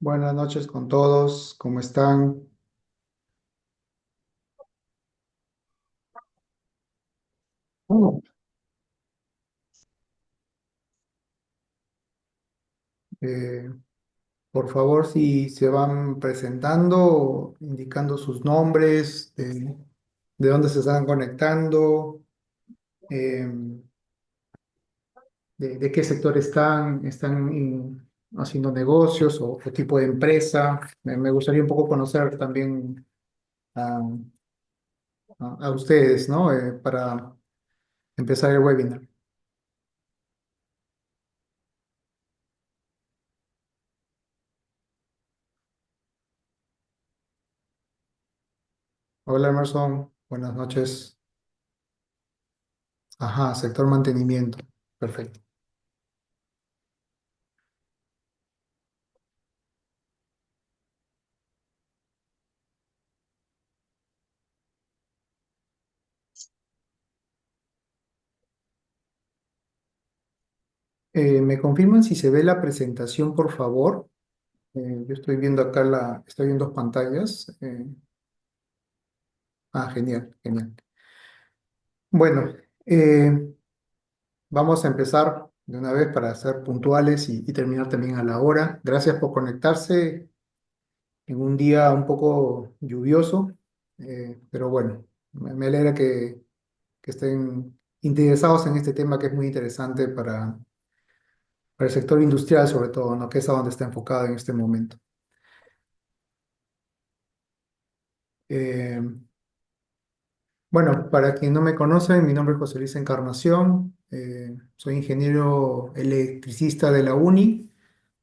Buenas noches con todos, ¿cómo están? Oh. Eh, por favor, si se van presentando, indicando sus nombres, de dónde se están conectando, eh, de qué sector haciendo negocios o tipo de empresa. Me gustaría un poco conocer también a, a ustedes, ¿no? Para empezar el webinar. Hola Emerson, buenas noches. Ajá, sector mantenimiento. Perfecto. ¿Me confirman si se ve la presentación, por favor? Yo estoy viendo acá estoy en dos pantallas. Genial, genial. Bueno, eh, vamos a empezar de una vez para ser puntuales y terminar también a la hora. Gracias por conectarse en un día un poco lluvioso, pero bueno, me alegra que estén interesados en este tema que es muy interesante para el sector industrial, sobre todo, ¿no? Que es a donde está enfocado en este momento. Eh, Bueno, para quien no me conoce, mi nombre es José Luis Encarnación, soy ingeniero electricista de la UNI,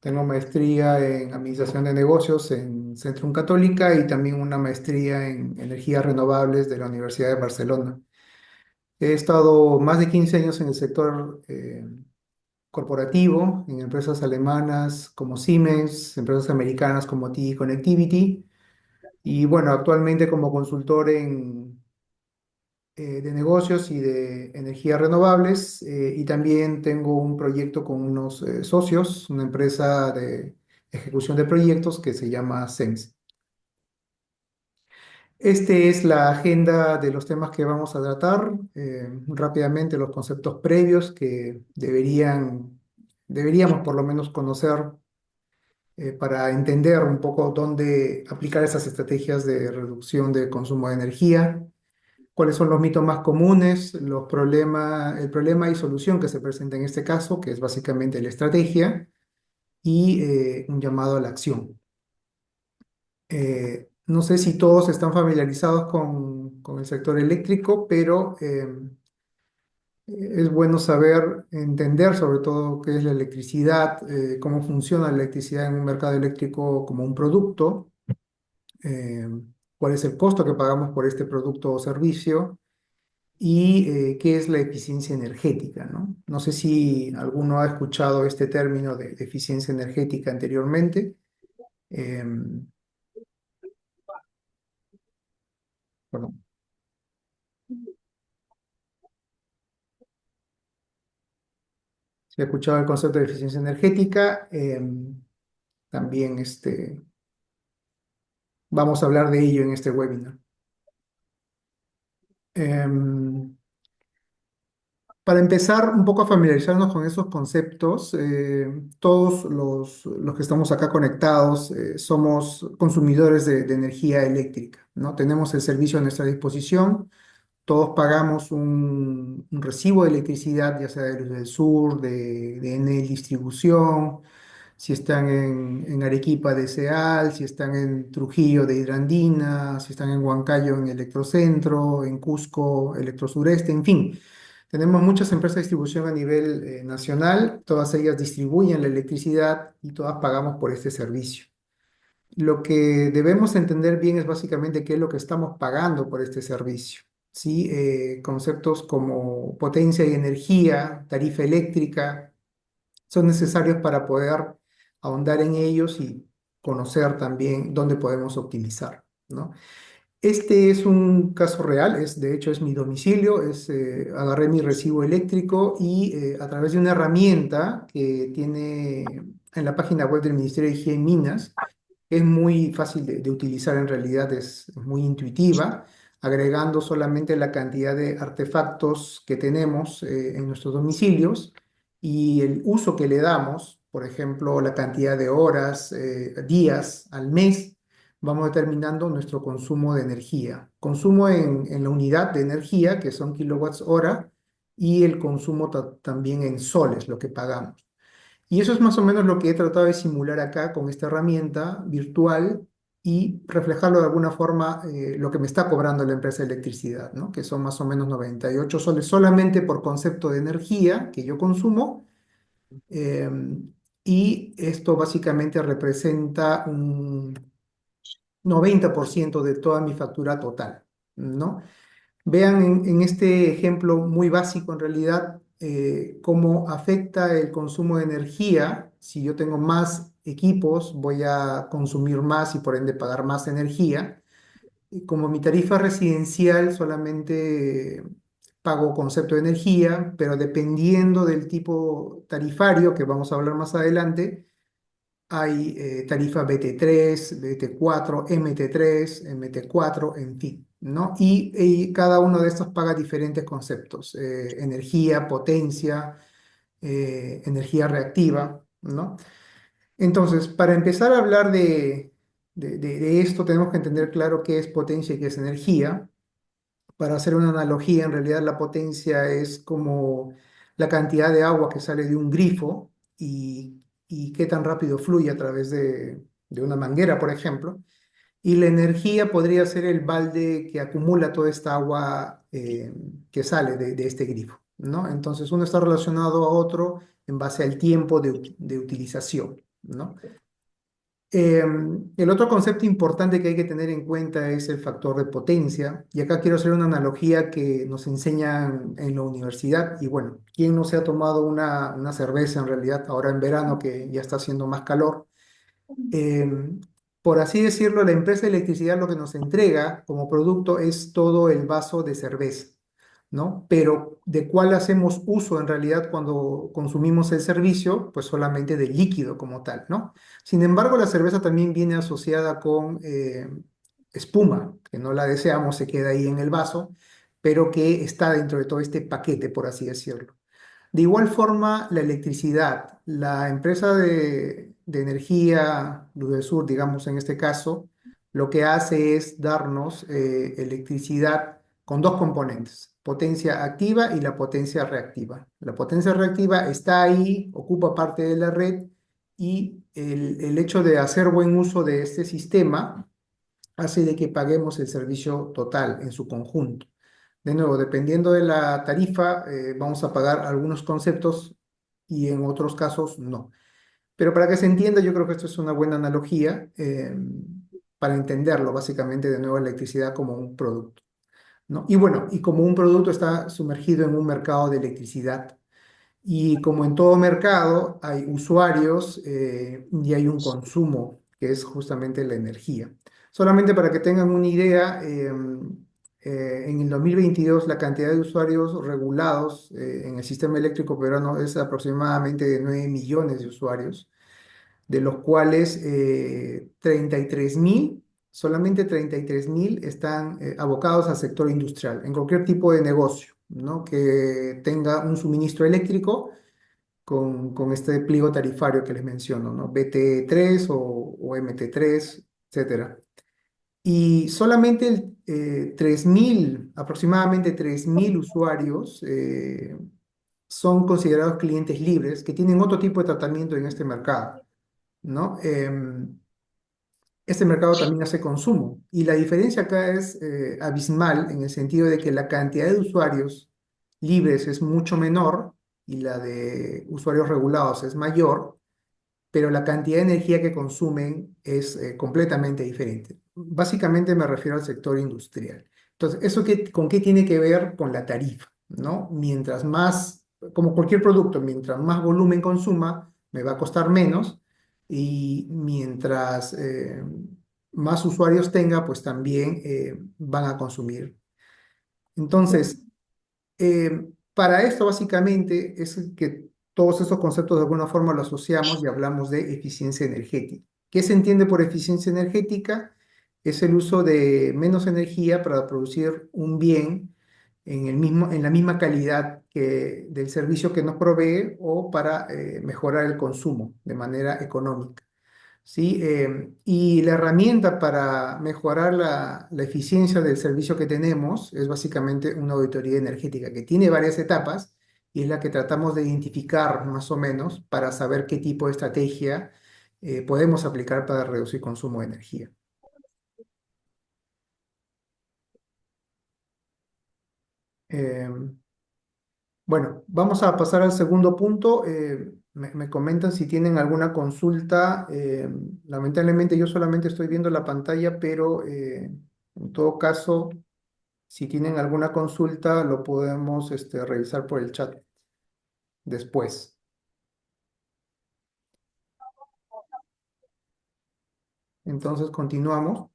tengo maestría en Administración de Negocios en Centrum Católica y también una maestría en Energías Renovables de la Universidad de Barcelona. He estado más de 15 años en el sector corporativo, en empresas alemanas como Siemens, empresas americanas como TE Connectivity y bueno, actualmente como consultor de negocios y de energías renovables y también tengo un proyecto con unos socios, una empresa de ejecución de proyectos que se llama SENS. Este es la agenda de los temas que vamos a tratar, rápidamente los conceptos previos que deberíamos por lo menos conocer para entender un poco dónde aplicar esas estrategias de reducción de consumo de energía. ¿Cuáles son los mitos más comunes, el problema y solución que se presenta en este caso, que es básicamente la estrategia y un llamado a la acción? No sé si todos están familiarizados con el sector eléctrico, pero es bueno saber, entender sobre todo qué es la electricidad, cómo funciona la electricidad en un mercado eléctrico como un producto, eh, cuál es el costo que pagamos por este producto o servicio y qué es la eficiencia energética, ¿no? No sé si alguno ha escuchado este término de eficiencia energética anteriormente. Perdón, si ha escuchado el concepto de eficiencia energética, también vamos a hablar de ello en este webinar. Em, Para empezar un poco a familiarizarnos con esos conceptos, todos los que estamos acá conectados somos consumidores de energía eléctrica, ¿no? Tenemos el servicio a nuestra disposición. Todos pagamos un recibo de electricidad, ya sea de Luz del Sur, de Enel Distribución, si están en Arequipa de SEAL, si están en Trujillo de Hidrandina, si están en Huancayo en Electrocentro, en Cusco Electrosureste, en fin. Tenemos muchas empresas de distribución a nivel nacional, todas ellas distribuyen la electricidad y todas pagamos por este servicio. Lo que debemos entender bien es básicamente qué es lo que estamos pagando por este servicio. ¿Sí? Conceptos como potencia y energía, tarifa eléctrica, son necesarios para poder ahondar en ellos y conocer también dónde podemos optimizar, ¿no? Este es un caso real, de hecho es mi domicilio, agarré mi recibo eléctrico y a través de una herramienta que tiene en la página web del Ministerio de Higiene y Minas. Es muy fácil de utilizar, en realidad es muy intuitiva, agregando solamente la cantidad de artefactos que tenemos en nuestros domicilios y el uso que le damos, por ejemplo, la cantidad de horas, días al mes, vamos determinando nuestro consumo de energía. Consumo en la unidad de energía, que son kilowatts hora, y el consumo también en soles, lo que pagamos. Y eso es más o menos lo que he tratado de simular acá con esta herramienta virtual y reflejarlo de alguna forma lo que me está cobrando la empresa de electricidad, ¿no? Que son más o menos 98 soles solamente por concepto de energía que yo consumo. eh, y esto básicamente representa un 90% de toda mi factura total, ¿no? Vean en este ejemplo muy básico, en realidad, cómo afecta el consumo de energía. Si yo tengo más equipos, voy a consumir más y por ende pagar más energía. Y como mi tarifa residencial solamente pago concepto de energía, pero dependiendo del tipo tarifario, que vamos a hablar más adelante, hay tarifa BT3, BT4, MT3, MT4, en fin, ¿no? Y cada uno de estos paga diferentes conceptos: energía, potencia, energía reactiva, ¿no? Entonces, para empezar a hablar de esto, tenemos que entender claro qué es potencia y qué es energía. Para hacer una analogía, en realidad la potencia es como la cantidad de agua que sale de un grifo y qué tan rápido fluye a través de una manguera, por ejemplo. Y la energía podría ser el balde que acumula toda esta agua que sale de este grifo, ¿no? Entonces uno está relacionado a otro en base al tiempo de utilización, ¿no? El otro concepto importante que hay que tener en cuenta es el factor de potencia. Y acá quiero hacer una analogía que nos enseñan en la universidad. Y bueno, ¿quién no se ha tomado una cerveza en realidad ahora en verano que ya está haciendo más calor? Em, por así decirlo, la empresa de electricidad lo que nos entrega como producto es todo el vaso de cerveza, ¿no? Pero ¿de cuál hacemos uso en realidad cuando consumimos el servicio? Pues solamente del líquido como tal, ¿no? Sin embargo, la cerveza también viene asociada con espuma, que no la deseamos, se queda ahí en el vaso, pero que está dentro de todo este paquete, por así decirlo. De igual forma, la electricidad, la empresa de energía, Sur, digamos en este caso, lo que hace es darnos electricidad con dos componentes: potencia activa y la potencia reactiva. La potencia reactiva está ahí, ocupa parte de la red, y el hecho de hacer buen uso de este sistema hace de que paguemos el servicio total en su conjunto. De nuevo, dependiendo de la tarifa, vamos a pagar algunos conceptos y en otros casos no. Pero para que se entienda, yo creo que esto es una buena analogía para entenderlo, básicamente, de nuevo, electricidad como un producto, ¿no? Y bueno, y como un producto está sumergido en un mercado de electricidad. Y como en todo mercado, hay usuarios y hay un consumo, que es justamente la energía. Solamente para que tengan una idea, en el 2022 la cantidad de usuarios regulados en el sistema eléctrico peruano es aproximadamente de 9 millones de usuarios, de los cuales 33.000, solamente 33.000 están abocados al sector industrial, en cualquier tipo de negocio, ¿no? Que tenga un suministro eléctrico con este pliego tarifario que les menciono, ¿no? BT3 o MT3, etcétera. Y solamente 3.000, aproximadamente 3.000 usuarios son considerados clientes libres que tienen otro tipo de tratamiento en este mercado, ¿no? Este mercado también hace consumo y la diferencia acá es abismal, en el sentido de que la cantidad de usuarios libres es mucho menor y la de usuarios regulados es mayor, pero la cantidad de energía que consumen es completamente diferente. Básicamente me refiero al sector industrial. Entonces, ¿eso con qué tiene que ver? Con la tarifa, ¿no? Mientras más, como cualquier producto, mientras más volumen consuma, me va a costar menos, y mientras más usuarios tenga, pues también van a consumir. Entonces, para esto básicamente es que todos esos conceptos de alguna forma los asociamos y hablamos de eficiencia energética. ¿Qué se entiende por eficiencia energética? Es el uso de menos energía para producir un bien en la misma calidad del servicio que nos provee o para mejorar el consumo de manera económica. ¿Sí? Y la herramienta para mejorar la eficiencia del servicio que tenemos es básicamente una auditoría energética que tiene varias etapas y es la que tratamos de identificar más o menos para saber qué tipo de estrategia podemos aplicar para reducir consumo de energía. Em, Bueno, vamos a pasar al segundo punto. Me comentan si tienen alguna consulta. Lamentablemente yo solamente estoy viendo la pantalla, pero en todo caso, si tienen alguna consulta, lo podemos revisar por el chat después. Entonces, continuamos.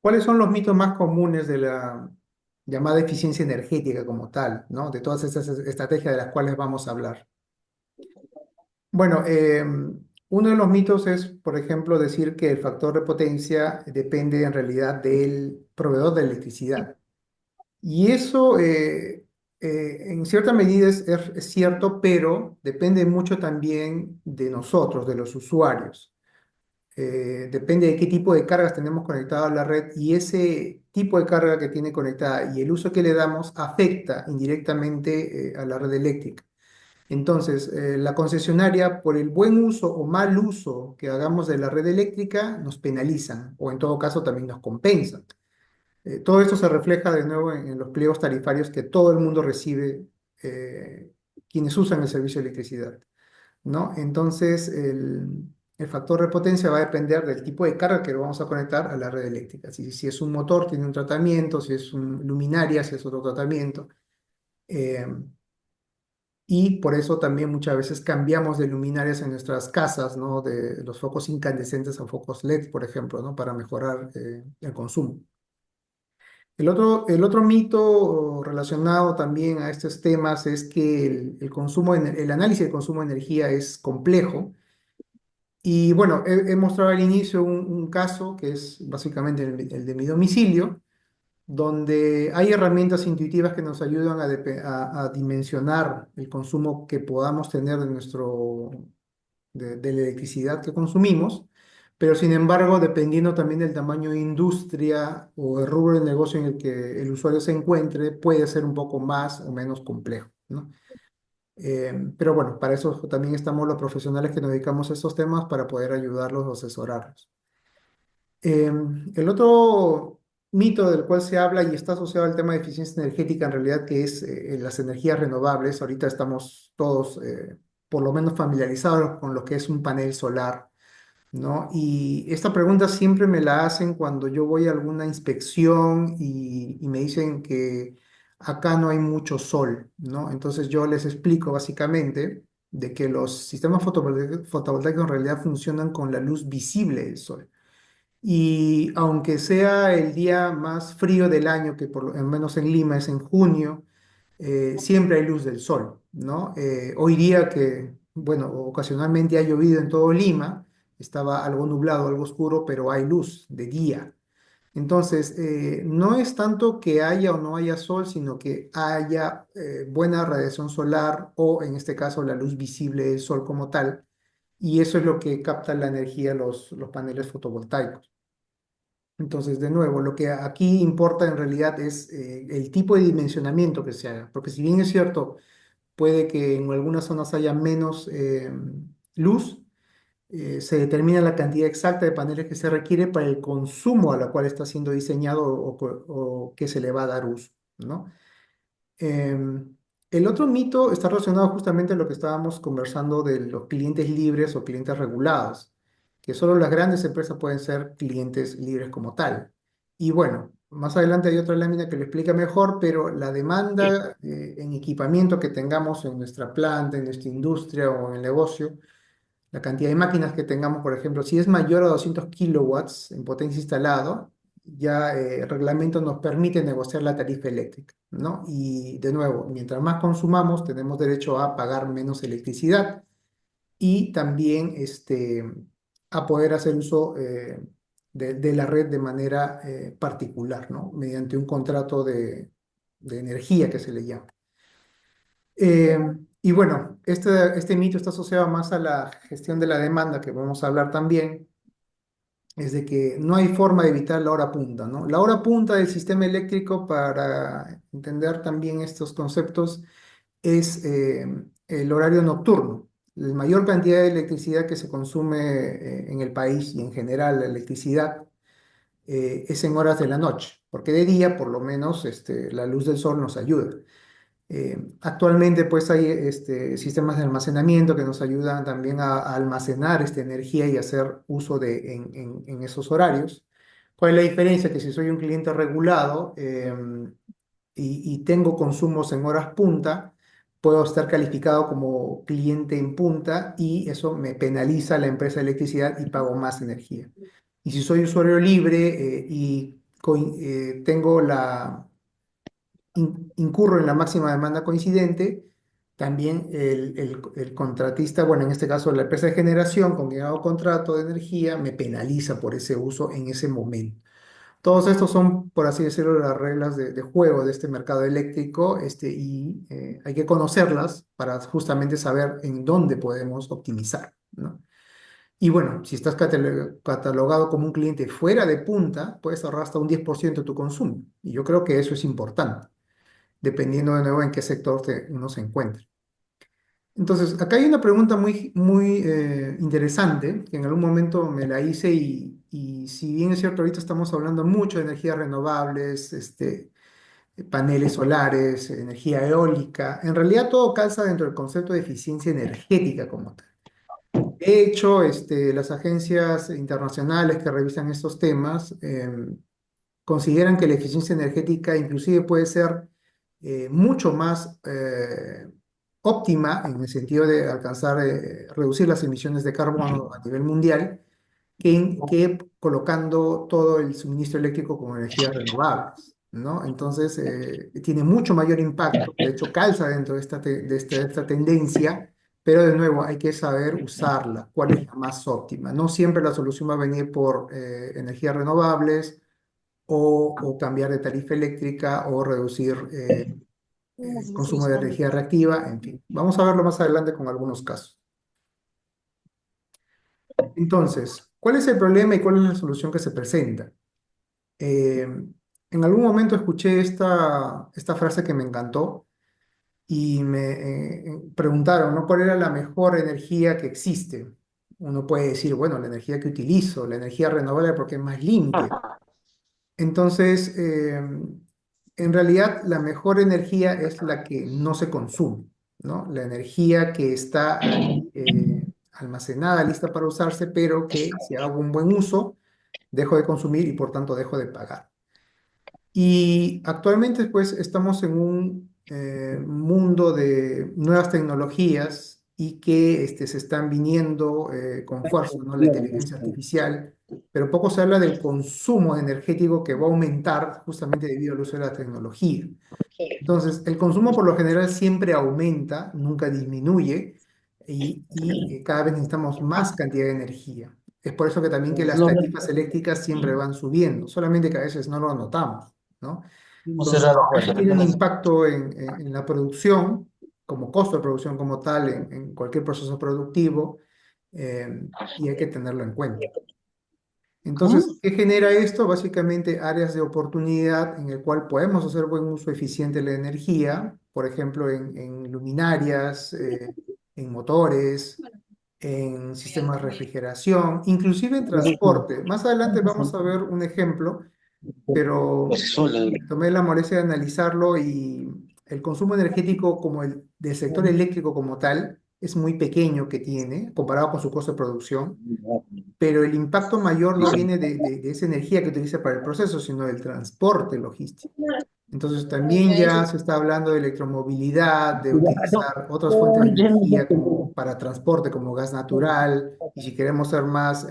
¿Cuáles son los mitos más comunes de la llamada eficiencia energética como tal, ¿no? De todas esas estrategias de las cuales vamos a hablar. Bueno, uno de los mitos es, por ejemplo, decir que el factor de potencia depende en realidad del proveedor de electricidad. Y eso, en cierta medida, es cierto, pero depende mucho también de nosotros, de los usuarios. Depende de qué tipo de cargas tenemos conectado a la red y ese tipo de carga que tiene conectada y el uso que le damos afecta indirectamente, a la red eléctrica. Entonces, la concesionaria, por el buen uso o mal uso que hagamos de la red eléctrica, nos penalizan o en todo caso también nos compensan. Todo esto se refleja de nuevo en los pliegos tarifarios que todo el mundo recibe, quienes usan el servicio de electricidad, ¿no? Entonces, el factor de potencia va a depender del tipo de carga que lo vamos a conectar a la red eléctrica. Si es un motor, tiene un tratamiento; si es un luminaria, si es otro tratamiento. Eh, y por eso también muchas veces cambiamos de luminarias en nuestras casas, ¿no? De los focos incandescentes a focos LED, por ejemplo, ¿no? Para mejorar el consumo. El otro mito relacionado también a estos temas es que el análisis del consumo de energía es complejo. Y bueno, he mostrado al inicio un caso que es básicamente el de mi domicilio, donde hay herramientas intuitivas que nos ayudan a dimensionar el consumo que podamos tener de la electricidad que consumimos, pero sin embargo, dependiendo también del tamaño de industria o el rubro de negocio en el que el usuario se encuentre, puede ser un poco más o menos complejo, ¿no? Pero bueno, para eso también estamos los profesionales que nos dedicamos a estos temas para poder ayudarlos o asesorarlos. El otro mito del cual se habla y está asociado al tema de eficiencia energética, en realidad, que es las energías renovables. Ahorita estamos todos, por lo menos, familiarizados con lo que es un panel solar, ¿no? Y esta pregunta siempre me la hacen cuando yo voy a alguna inspección y me dicen que acá no hay mucho sol, ¿no? Entonces yo les explico básicamente de que los sistemas fotovoltaicos en realidad funcionan con la luz visible del sol. Y aunque sea el día más frío del año, que por lo menos en Lima es en junio, siempre hay luz del sol, ¿no? Hoy día que, bueno, ocasionalmente ha llovido en todo Lima, estaba algo nublado, algo oscuro, pero hay luz de día. Entonces, no es tanto que haya o no haya sol, sino que haya buena radiación solar o, en este caso, la luz visible del sol como tal. Y eso es lo que capta la energía los paneles fotovoltaicos. Entonces, de nuevo, lo que aquí importa en realidad es el tipo de dimensionamiento que se haga, porque si bien es cierto, puede que en algunas zonas haya menos luz, se determina la cantidad exacta de paneles que se requiere para el consumo a la cual está siendo diseñado o que se le va a dar uso, ¿no? El otro mito está relacionado justamente a lo que estábamos conversando de los clientes libres o clientes regulados, que solo las grandes empresas pueden ser clientes libres como tal. Y bueno, más adelante hay otra lámina que lo explica mejor, pero la demanda en equipamiento que tengamos en nuestra planta, en nuestra industria o en el negocio, la cantidad de máquinas que tengamos, por ejemplo, si es mayor a 200 kilowatts en potencia instalada, ya el reglamento nos permite negociar la tarifa eléctrica, ¿no? Y de nuevo, mientras más consumamos, tenemos derecho a pagar menos electricidad y también a poder hacer uso de la red de manera particular, ¿no? Mediante un contrato de energía que se le llama. Eh, y bueno, este mito está asociado más a la gestión de la demanda, que vamos a hablar también, es de que no hay forma de evitar la hora punta, ¿no? La hora punta del sistema eléctrico, para entender también estos conceptos, es el horario nocturno. La mayor cantidad de electricidad que se consume en el país y en general la electricidad es en horas de la noche, porque de día por lo menos la luz del sol nos ayuda. Actualmente pues hay sistemas de almacenamiento que nos ayudan también a almacenar esta energía y hacer uso en esos horarios. ¿Cuál es la diferencia? Que si soy un cliente regulado y tengo consumos en horas punta, puedo estar calificado como cliente en punta y eso me penaliza a la empresa de electricidad y pago más energía. Y si soy usuario libre tengo incurro en la máxima demanda coincidente, también el contratista, bueno, en este caso la empresa de generación con quien hago contrato de energía, me penaliza por ese uso en ese momento. Todos estos son, por así decirlo, las reglas de juego de este mercado eléctrico, y hay que conocerlas para justamente saber en dónde podemos optimizar, ¿no? Y bueno, si estás catalogado como un cliente fuera de punta, puedes ahorrar hasta un 10% de tu consumo. Y yo creo que eso es importante, dependiendo de nuevo en qué sector uno se encuentre. Entonces, acá hay una pregunta muy interesante que en algún momento me la hice y si bien es cierto, ahorita estamos hablando mucho de energías renovables, paneles solares, energía eólica, en realidad todo calza dentro del concepto de eficiencia energética como tal. De hecho, las agencias internacionales que revisan estos temas consideran que la eficiencia energética inclusive puede ser mucho más óptima en el sentido de alcanzar, reducir las emisiones de carbono a nivel mundial que colocando todo el suministro eléctrico como energías renovables, ¿no? Entonces, tiene mucho mayor impacto, de hecho calza dentro de esta tendencia, pero de nuevo hay que saber usarla, cuál es la más óptima. No siempre la solución va a venir por energías renovables o cambiar de tarifa eléctrica o reducir consumo de energía reactiva, en fin. Vamos a verlo más adelante con algunos casos. Entonces, ¿cuál es el problema y cuál es la solución que se presenta? Eh, en algún momento escuché esta frase que me encantó y me preguntaron, ¿no? ¿Cuál era la mejor energía que existe? Uno puede decir, bueno, la energía que utilizo, la energía renovable porque es más limpia. Entonces, en realidad, la mejor energía es la que no se consume, ¿no? La energía que está ahí almacenada, lista para usarse, pero que si hago un buen uso, dejo de consumir y por tanto dejo de pagar. Y actualmente, pues, estamos en un mundo de nuevas tecnologías y que se están viniendo con fuerza, ¿no? La inteligencia artificial, pero poco se habla del consumo energético que va a aumentar justamente debido al uso de la tecnología. Entonces, el consumo por lo general siempre aumenta, nunca disminuye, y cada vez necesitamos más cantidad de energía. Es por eso que también que las tarifas eléctricas siempre van subiendo, solamente que a veces no lo notamos, ¿no? Entonces, eso tiene un impacto en la producción, como costo de producción como tal, en cualquier proceso productivo, y hay que tenerlo en cuenta. Entonces, ¿qué genera esto? Básicamente áreas de oportunidad en el cual podemos hacer buen uso eficiente de la energía, por ejemplo, en luminarias, en motores, en sistemas de refrigeración, inclusive en transporte. Más adelante vamos a ver un ejemplo, pero me tomé la molestia de analizarlo y el consumo energético como el del sector eléctrico como tal es muy pequeño que tiene comparado con su costo de producción, pero el impacto mayor no viene de esa energía que utiliza para el proceso, sino del transporte logístico. Entonces también ya se está hablando de electromovilidad, de utilizar otras fuentes de energía como para transporte, como gas natural, y si queremos ser más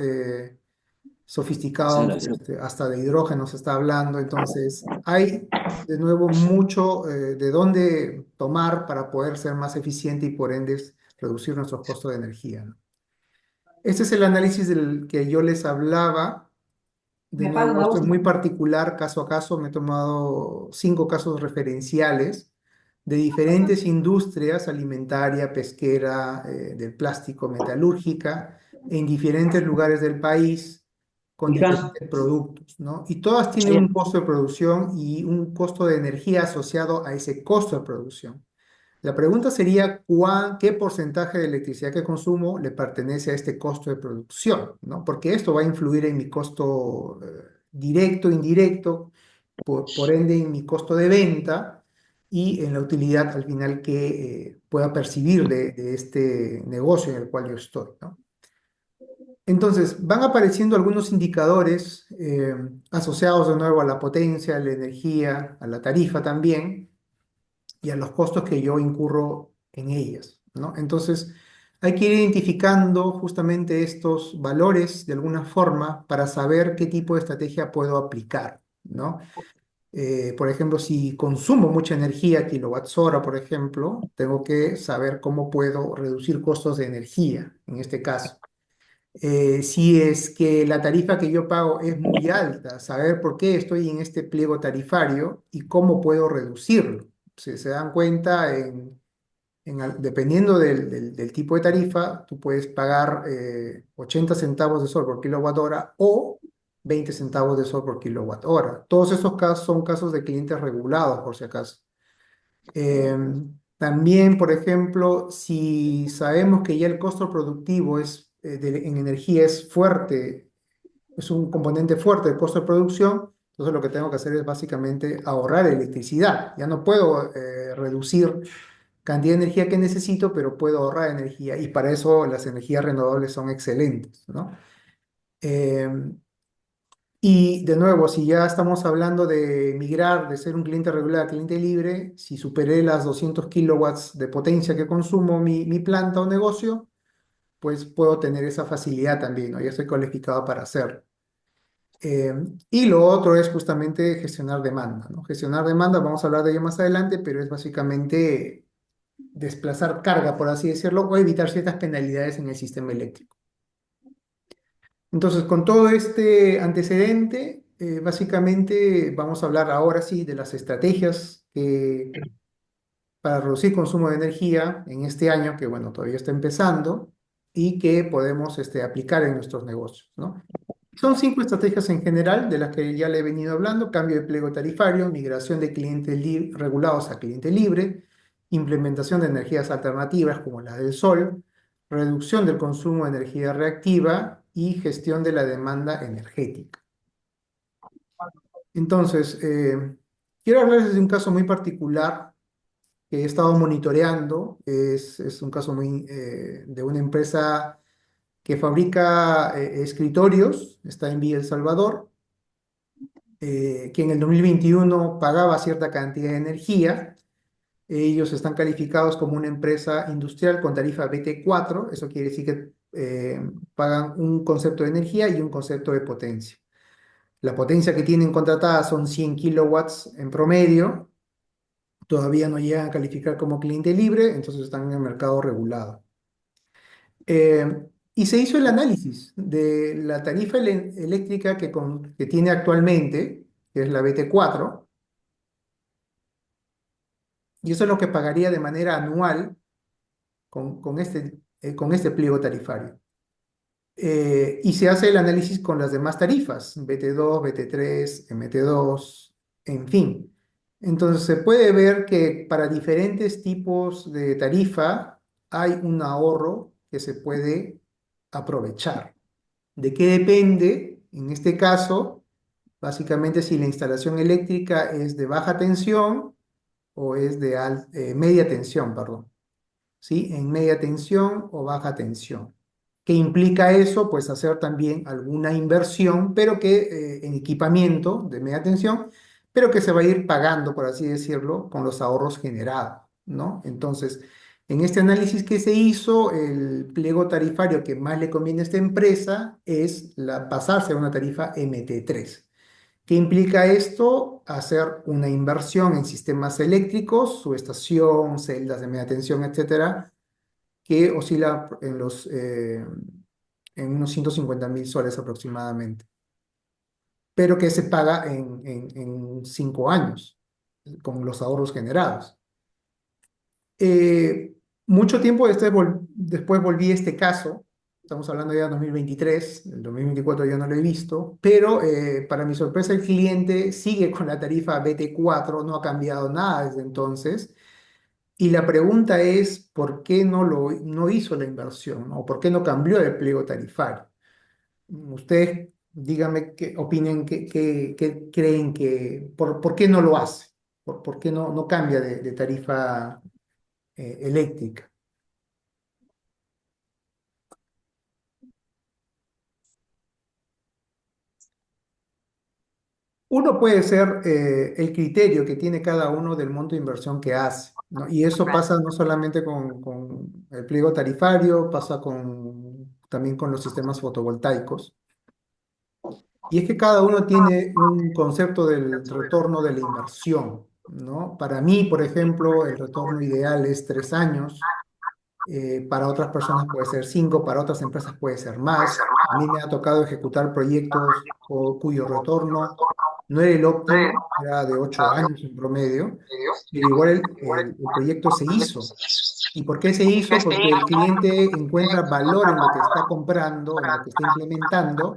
sofisticados, excelente. hasta de hidrógeno se está hablando. Entonces, hay de nuevo mucho de dónde tomar para poder ser más eficiente y por ende reducir nuestros costos de energía, ¿no? Este es el análisis del que yo les hablaba. De Me pasa, nuevo, me esto es gusta. muy particular, caso a caso. Me he tomado 5 casos referenciales de diferentes industrias, alimentaria, pesquera, del plástico, metalúrgica, en diferentes lugares del país, con Y Franz, diferentes productos, ¿no? Y todas tienen un ayer, costo de producción y un costo de energía asociado a ese costo de producción. La pregunta sería, ¿qué porcentaje de electricidad que consumo le pertenece a este costo de producción? ¿No? Porque esto va a influir en mi costo directo, indirecto, por ende en mi costo de venta y en la utilidad al final que pueda percibir de este negocio en el cual yo estoy, ¿no? Entonces, van apareciendo algunos indicadores asociados de nuevo a la potencia, a la energía, a la tarifa también y a los costos que yo incurro en ellas, ¿no? Entonces, hay que ir identificando justamente estos valores de alguna forma para saber qué tipo de estrategia puedo aplicar, ¿no? Por ejemplo, si consumo mucha energía, kilowatts hora, por ejemplo, tengo que saber cómo puedo reducir costos de energía, en este caso. Si es que la tarifa que yo pago es muy alta, saber por qué estoy en este pliego tarifario y cómo puedo reducirlo. Si se dan cuenta, dependiendo del tipo de tarifa, tú puedes pagar 80 centavos de sol por kilowatt hora o 20 centavos de sol por kilowatt hora. Todos estos casos son casos de clientes regulados, por si acaso. También, por ejemplo, si sabemos que ya el costo productivo en energía es fuerte, es un componente fuerte del costo de producción, entonces lo que tengo que hacer es básicamente ahorrar electricidad. Ya no puedo reducir cantidad de energía que necesito, pero puedo ahorrar energía y para eso las energías renovables son excelentes, ¿no? Y de nuevo, si ya estamos hablando de migrar de ser un cliente regular a cliente libre, si superé las 200 kilowatts de potencia que consumo mi planta o negocio, pues puedo tener esa facilidad también, ¿no? Ya estoy cualificado para hacerlo. Eh, y lo otro es justamente gestionar demanda, ¿no? Gestionar demanda, vamos a hablar de ello más adelante, pero es básicamente desplazar carga, por así decirlo, o evitar ciertas penalidades en el sistema eléctrico. Entonces, con todo este antecedente, básicamente vamos a hablar ahora sí de las estrategias para reducir consumo de energía en este año, que bueno, todavía está empezando, y que podemos aplicar en nuestros negocios, ¿no? Son 5 estrategias en general de las que ya le he venido hablando: cambio de pliego tarifario, migración de clientes regulados a cliente libre, implementación de energías alternativas como la del sol, reducción del consumo de energía reactiva y gestión de la demanda energética. Entonces, quiero hablarles de un caso muy particular que he estado monitoreando. Es un caso de una empresa que fabrica escritorios, está en Villa El Salvador, que en el 2021 pagaba cierta cantidad de energía. Ellos están calificados como una empresa industrial con tarifa BT4. Eso quiere decir que pagan un concepto de energía y un concepto de potencia. La potencia que tienen contratada son 100 kilowatts en promedio. Todavía no llegan a calificar como cliente libre, entonces están en el mercado regulado. Y se hizo el análisis de la tarifa eléctrica que tiene actualmente, que es la BT4, y eso es lo que pagaría de manera anual con este pliego tarifario. Y se hace el análisis con las demás tarifas, BT2, BT3, MT2, en fin. Entonces se puede ver que para diferentes tipos de tarifa hay un ahorro que se puede aprovechar. ¿De qué depende? En este caso, básicamente si la instalación eléctrica es de baja tensión o es de media tensión, perdón. ¿Sí? En media tensión o baja tensión. ¿Qué implica eso? Pues hacer también alguna inversión, pero que en equipamiento de media tensión, pero que se va a ir pagando, por así decirlo, con los ahorros generados, ¿no? Entonces, En este análisis que se hizo, el pliego tarifario que más le conviene a esta empresa es pasarse a una tarifa MT3. ¿Qué implica esto? Hacer una inversión en sistemas eléctricos, subestación, celdas de media tensión, etcétera, que oscila en unos 150.000 soles aproximadamente, pero que se paga en 5 años con los ahorros generados. Eh, Mucho tiempo después volví a este caso, estamos hablando ya de 2023, el 2024 yo no lo he visto, pero para mi sorpresa el cliente sigue con la tarifa BT4, no ha cambiado nada desde entonces, y la pregunta es, ¿por qué no hizo la inversión, ¿no? ¿O por qué no cambió el pliego tarifario? Ustedes díganme qué opinen, qué creen por qué no lo hace, por qué no cambia de tarifa eléctrica. Uno puede ser el criterio que tiene cada uno del monto de inversión que hace, ¿no? Y eso pasa no solamente con el pliego tarifario, pasa también con los sistemas fotovoltaicos. Y es que cada uno tiene un concepto del retorno de la inversión, ¿no? Para mí, por ejemplo, el retorno ideal es 3 años. Para otras personas puede ser 5, para otras empresas puede ser más. A mí me ha tocado ejecutar proyectos cuyo retorno no era el óptimo, era de 8 años en promedio, pero igual el proyecto se hizo. ¿Y por qué se hizo? Porque el cliente encuentra valor en lo que está comprando, en lo que está implementando,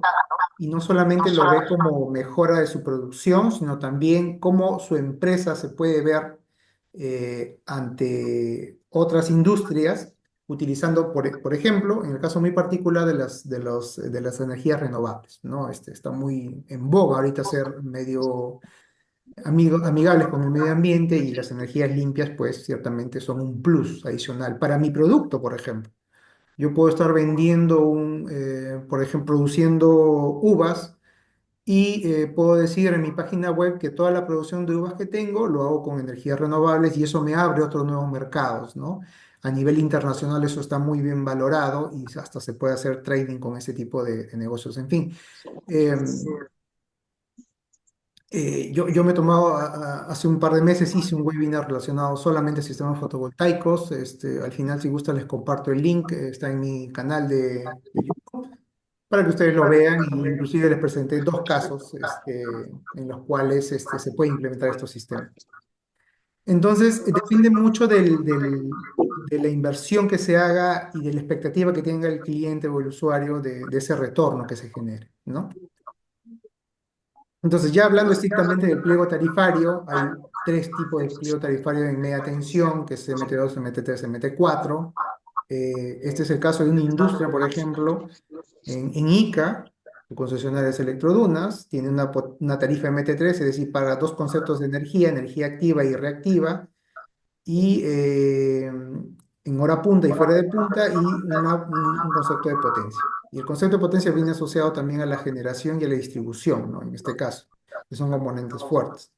y no solamente lo ve como mejora de su producción, sino también cómo su empresa se puede ver ante otras industrias utilizando, por ejemplo, en el caso muy particular de las energías renovables, ¿no? Está muy en boga ahorita ser medio amigables con el medio ambiente, y las energías limpias, pues ciertamente son un plus adicional para mi producto, por ejemplo. Yo puedo estar vendiendo por ejemplo, produciendo uvas, y puedo decir en mi página web que toda la producción de uvas que tengo lo hago con energías renovables, y eso me abre otros nuevos mercados, ¿no? A nivel internacional eso está muy bien valorado, y hasta se puede hacer trading con ese tipo de negocios. En fin, em, yo me he tomado, hace un par de meses hice un webinar relacionado solamente a sistemas fotovoltaicos. Al final, si gustan, les comparto el link, está en mi canal de YouTube, para que ustedes lo vean, y inclusive les presenté dos casos en los cuales se puede implementar estos sistemas. Entonces, depende mucho de la inversión que se haga y de la expectativa que tenga el cliente o el usuario de ese retorno que se genere, ¿no? Entonces, ya hablando estrictamente del pliego tarifario, hay tres tipos de pliego tarifario en media tensión, que es MT2, MT3, MT4. Este es el caso de una industria, por ejemplo, en Ica, su concesionaria es Electrodunas, tiene una tarifa MT3, es decir, para dos conceptos de energía, energía activa y reactiva, y en hora punta y fuera de punta, y un concepto de potencia. Y el concepto de potencia viene asociado también a la generación y a la distribución, ¿no? En este caso, que son componentes fuertes.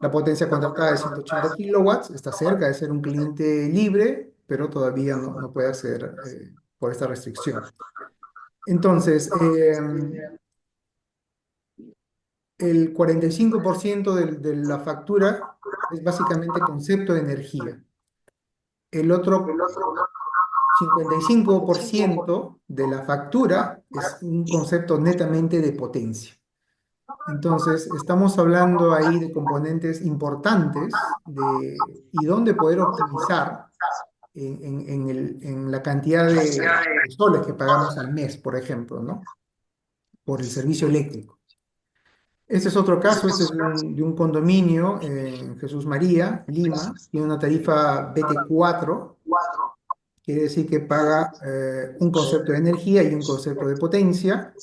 La potencia contratada de 180 kilowatts está cerca de ser un cliente libre, pero todavía no puede acceder por esta restricción. Entonces, el 45% de la factura es básicamente concepto de energía. El otro 55% de la factura es un concepto netamente de potencia. Entonces, estamos hablando ahí de componentes importantes y dónde poder optimizar en la cantidad de soles que pagamos al mes, por ejemplo, ¿no? Por el servicio eléctrico. Este es otro caso, este es de un condominio en Jesús María, Lima, tiene una tarifa BT4. Quiere decir que paga un concepto de energía y un concepto de potencia.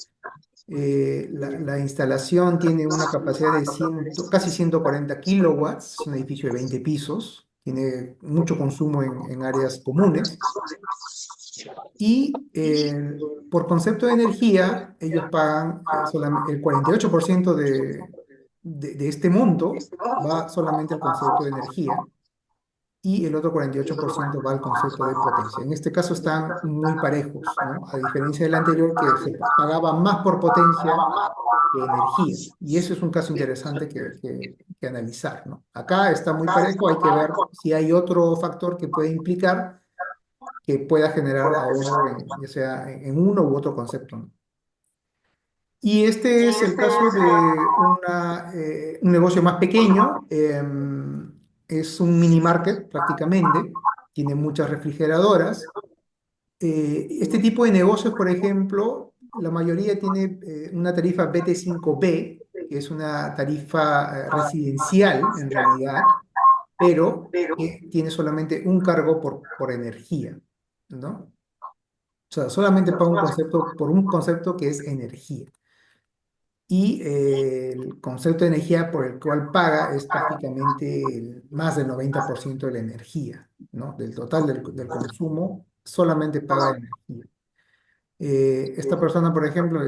La instalación tiene una capacidad de casi 140 kilowatts, es un edificio de 20 pisos, tiene mucho consumo en áreas comunes. Y por concepto de energía, ellos pagan solamente el 48% de este monto, va solamente al concepto de energía. y el otro 48% va al concepto de potencia. En este caso están muy parejos, ¿no? A diferencia del anterior que se pagaba más por potencia que energía. Y eso es un caso interesante que analizar, ¿no? Acá está muy parejo, hay que ver si hay otro factor que puede implicar que pueda generar ahorro ya sea en uno u otro concepto, ¿no? Y este es el caso de un negocio más pequeño, es un mini market prácticamente, tiene muchas refrigeradoras. Este tipo de negocios, por ejemplo, la mayoría tiene una tarifa BT5B, que es una tarifa residencial en realidad, pero que tiene solamente un cargo por energía, ¿no? O sea, solamente paga un concepto por un concepto que es energía. Y el concepto de energía por el cual paga es prácticamente más del 90% de la energía, ¿no? Del total del consumo, solamente paga energía. Esta persona, por ejemplo,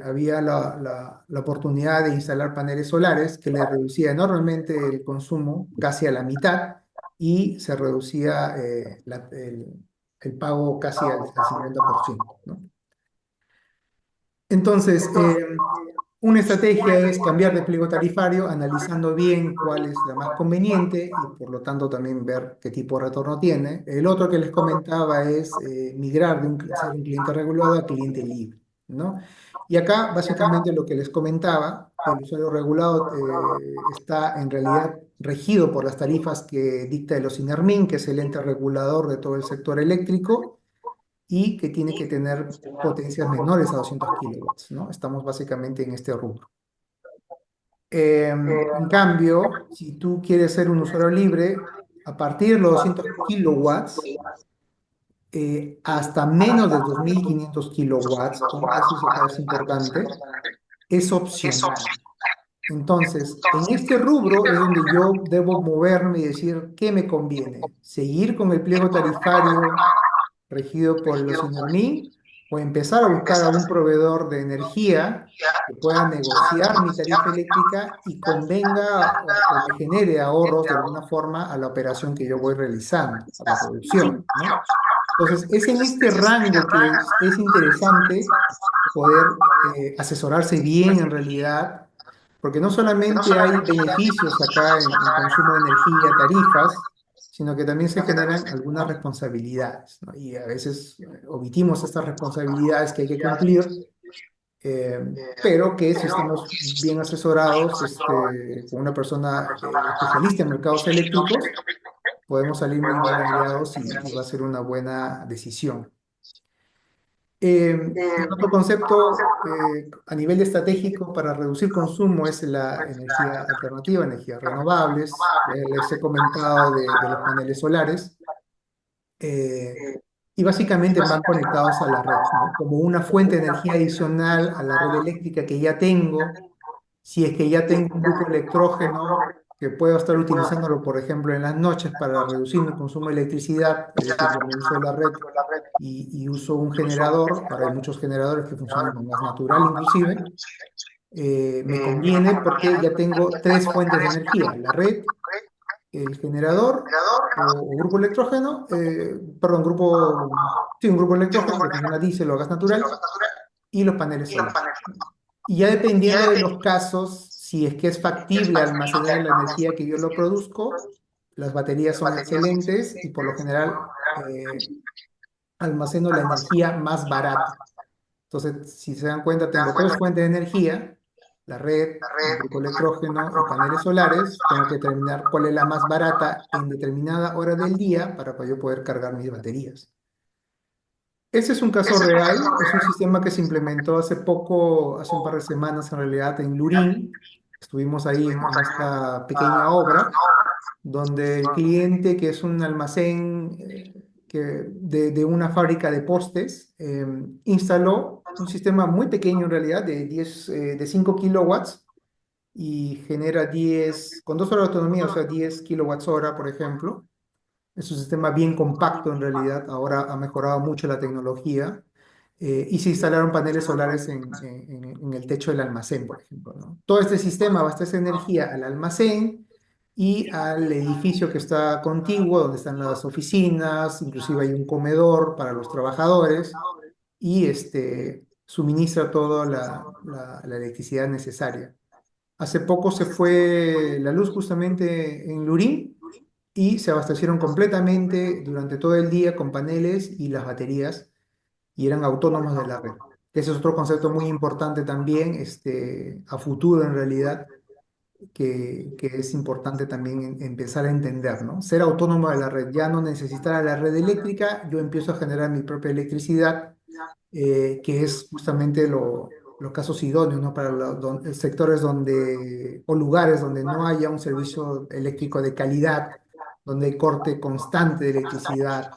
había la oportunidad de instalar paneles solares que le reducía enormemente el consumo, casi a la mitad, y se reducía el pago casi al 50%, ¿no? Entonces, una estrategia es cambiar de pliego tarifario, analizando bien cuál es la más conveniente y por lo tanto también ver qué tipo de retorno tiene. El otro que les comentaba es migrar de ser un cliente regulado a cliente libre, ¿no? Y acá básicamente lo que les comentaba, el usuario regulado está en realidad regido por las tarifas que dicta el OSINERMIN, que es el ente regulador de todo el sector eléctrico y que tiene que tener potencias menores a 200 kilowatts, ¿no? Estamos básicamente en este rubro. En cambio, si tú quieres ser un usuario libre, a partir de los 200 kilowatts hasta menos de 2500 kilowatts, eso es acá es importante, es opcional. Entonces, en este rubro es donde yo debo moverme y decir qué me conviene. Seguir con el pliego tarifario regido por los INERMI o empezar a buscar a un proveedor de energía que pueda negociar mi tarifa eléctrica y convenga o me genere ahorros de alguna forma a la operación que yo voy realizando, a la producción, ¿no? Entonces, es en este rango que es interesante poder asesorarse bien en realidad, porque no solamente hay beneficios acá en consumo de energía, tarifas, sino que también se generan algunas responsabilidades, ¿no? Y a veces omitimos estas responsabilidades que hay que cumplir, pero que si estamos bien asesorados con una persona especialista en mercados eléctricos, podemos salir muy bien aliados y va a ser una buena decisión. El otro concepto a nivel estratégico para reducir consumo es la energía alternativa, energías renovables. Les he comentado de los paneles solares eh, y básicamente van conectados a la red, ¿no? Como una fuente de energía adicional a la red eléctrica que ya tengo. Si es que ya tengo un grupo electrógeno que puedo estar utilizándolo, por ejemplo, en las noches para reducir mi consumo de electricidad, es decir, yo me uso la red y uso un generador, ahora hay muchos generadores que funcionan con gas natural inclusive, me conviene porque ya tengo tres fuentes de energía, la red, el generador o grupo electrógeno, perdón, sí, un grupo electrógeno que funciona a diésel o a gas natural y los paneles solares. Y ya dependiendo de los casos, si es que es factible almacenar la energía que yo lo produzco, las baterías son excelentes y por lo general almaceno la energía más barata. Entonces, si se dan cuenta, tengo tres fuentes de energía, la red, el grupo electrógeno y paneles solares. Tengo que determinar cuál es la más barata en determinada hora del día para yo poder cargar mis baterías. Ese es un caso real, es un sistema que se implementó hace poco, hace un par de semanas en realidad en Lurín. Estuvimos ahí en esta pequeña obra donde el cliente, que es un almacén de una fábrica de postes, instaló un sistema muy pequeño en realidad de 5 kilowatts y genera 10 con 2 horas de autonomía, o sea, 10 kilowatts hora, por ejemplo. Es un sistema bien compacto en realidad, ahora ha mejorado mucho la tecnología y se instalaron paneles solares en el techo del almacén, por ejemplo, ¿no? Todo este sistema abastece energía al almacén y al edificio que está contiguo, donde están las oficinas, inclusive hay un comedor para los trabajadores y suministra toda la electricidad necesaria. Hace poco se fue la luz justamente en Lurín y se abastecieron completamente durante todo el día con paneles y las baterías y eran autónomos de la red. Ese es otro concepto muy importante también, a futuro en realidad, que es importante también empezar a entender, ¿no? Ser autónomo de la red, ya no necesitar a la red eléctrica, yo empiezo a generar mi propia electricidad, que es justamente los casos idóneos, ¿no? Para sectores donde, o lugares donde no haya un servicio eléctrico de calidad, donde hay corte constante de electricidad.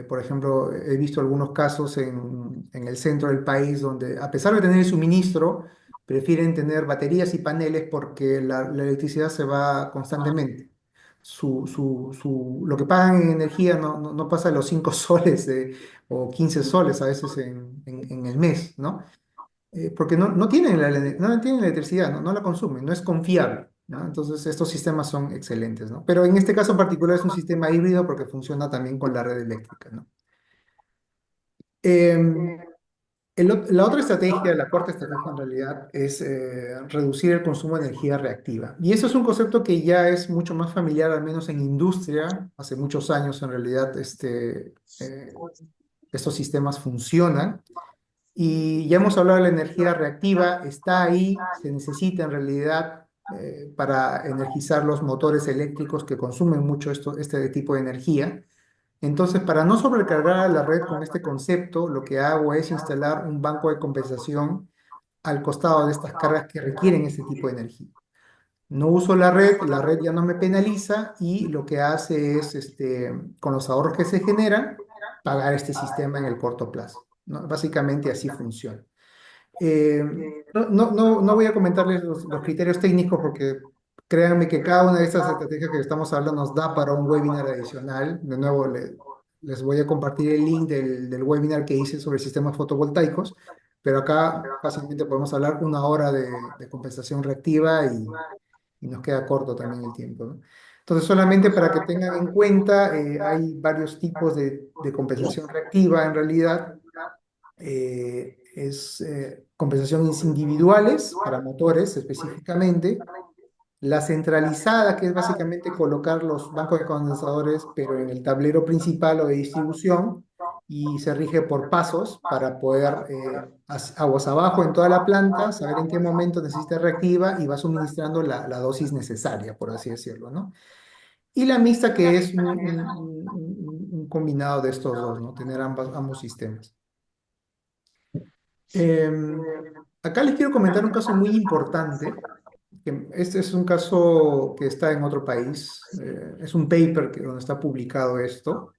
Por ejemplo, he visto algunos casos en el centro del país donde, a pesar de tener el suministro, prefieren tener baterías y paneles porque la electricidad se va constantemente. Lo que pagan en energía no pasa de los 5 soles o 15 soles a veces en el mes, ¿no? Porque no tienen no tienen electricidad, no la consumen, no es confiable, ¿no? Entonces estos sistemas son excelentes, ¿no? Pero en este caso en particular es un sistema híbrido porque funciona también con la red eléctrica, ¿no? Em, la otra estrategia, la cuarta estrategia en realidad, es reducir el consumo de energía reactiva. Y eso es un concepto que ya es mucho más familiar, al menos en industria. Hace muchos años, en realidad, estos sistemas funcionan. Y ya hemos hablado de la energía reactiva, está ahí, se necesita en realidad para energizar los motores eléctricos que consumen mucho este tipo de energía. Entonces, para no sobrecargar a la red con este concepto, lo que hago es instalar un banco de compensación al costado de estas cargas que requieren este tipo de energía. No uso la red ya no me penaliza y lo que hace es, con los ahorros que se generan, pagar este sistema en el corto plazo, ¿no? Básicamente así funciona. Eh, no voy a comentarles los criterios técnicos porque créanme que cada una de estas estrategias que estamos hablando nos da para un webinar adicional. De nuevo, les voy a compartir el link del webinar que hice sobre sistemas fotovoltaicos, pero acá fácilmente podemos hablar una hora de compensación reactiva y nos queda corto también el tiempo, ¿no? Entonces, solamente para que tengan en cuenta, hay varios tipos de compensación reactiva en realidad. Compensaciones individuales para motores específicamente, la centralizada, que es básicamente colocar los bancos de condensadores, pero en el tablero principal o de distribución, y se rige por pasos para poder, aguas abajo en toda la planta, saber en qué momento necesita reactiva y va suministrando la dosis necesaria, por así decirlo, ¿no? Y la mixta, que es un combinado de estos dos, ¿no? Tener ambos sistemas. Em, Acá les quiero comentar un caso muy importante, que este es un caso que está en otro país, es un paper donde está publicado esto.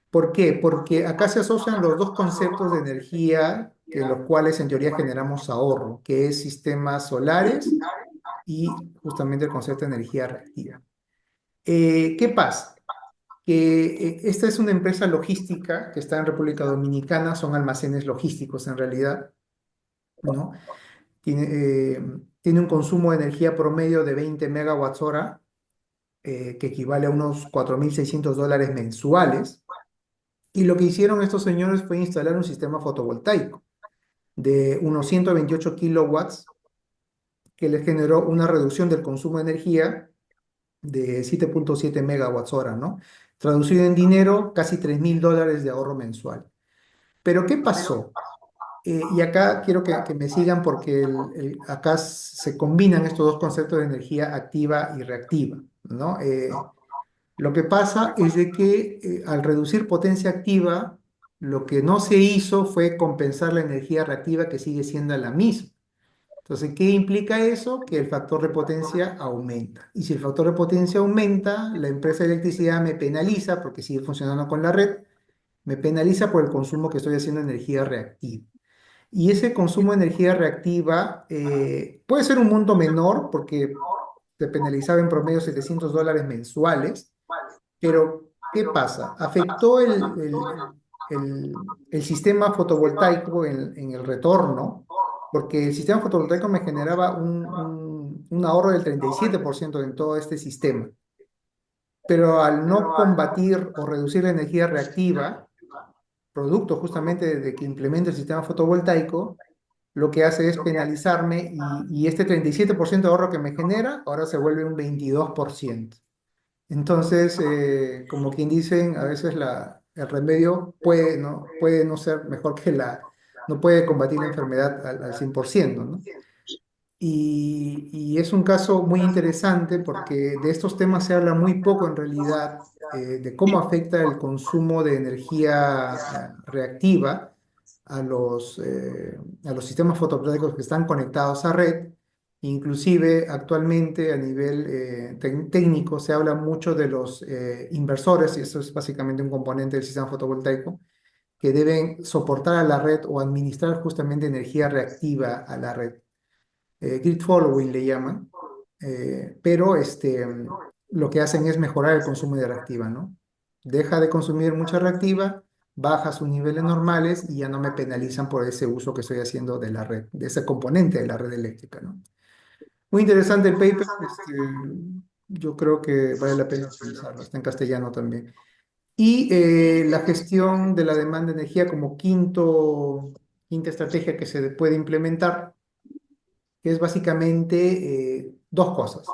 ¿Por qué? Porque acá se asocian los dos conceptos de energía, que los cuales en teoría generamos ahorro, que es sistemas solares y justamente el concepto de energía reactiva. ¿Qué pasa? Que esta es una empresa logística que está en República Dominicana, son almacenes logísticos en realidad, ¿no? Tiene un consumo de energía promedio de 20 megawatts hora, que equivale a unos $4.600 mensuales. Y lo que hicieron estos señores fue instalar un sistema fotovoltaico de unos 128 kilowatts que les generó una reducción del consumo de energía de 7.7 megawatts hora, ¿no? Traducido en dinero, casi $3.000 de ahorro mensual. Pero ¿qué pasó? Y acá quiero que me sigan porque acá se combinan estos dos conceptos de energía activa y reactiva, ¿no? Lo que pasa es de que al reducir potencia activa, lo que no se hizo fue compensar la energía reactiva que sigue siendo la misma. Entonces, ¿qué implica eso? Que el factor de potencia aumenta. Y si el factor de potencia aumenta, la empresa de electricidad me penaliza porque sigue funcionando con la red, me penaliza por el consumo que estoy haciendo de energía reactiva. Y ese consumo de energía reactiva puede ser un monto menor porque se penalizaba en promedio $700 mensuales, pero ¿qué pasa? Afectó el sistema fotovoltaico en el retorno, porque el sistema fotovoltaico me generaba un un ahorro del 37% en todo este sistema. Pero al no combatir o reducir la energía reactiva, producto justamente de que implemente el sistema fotovoltaico, lo que hace es penalizarme y este 37% de ahorro que me genera ahora se vuelve un 22%. Entonces, como quien dicen, a veces el remedio puede no ser mejor que no puede combatir la enfermedad al 100%, ¿no? Y es un caso muy interesante porque de estos temas se habla muy poco en realidad, de cómo afecta el consumo de energía reactiva a los sistemas fotovoltaicos que están conectados a red. Inclusive actualmente a nivel técnico se habla mucho de los inversores, y eso es básicamente un componente del sistema fotovoltaico, que deben soportar a la red o administrar justamente energía reactiva a la red. Grid following le llaman, pero lo que hacen es mejorar el consumo de reactiva, ¿no? Deja de consumir mucha reactiva, baja sus niveles normales y ya no me penalizan por ese uso que estoy haciendo de la red, de ese componente de la red eléctrica, ¿no? Muy interesante el paper, yo creo que vale la pena revisarlo, está en castellano también. Y la gestión de la demanda de energía como quinta estrategia que se puede implementar, que es básicamente dos cosas.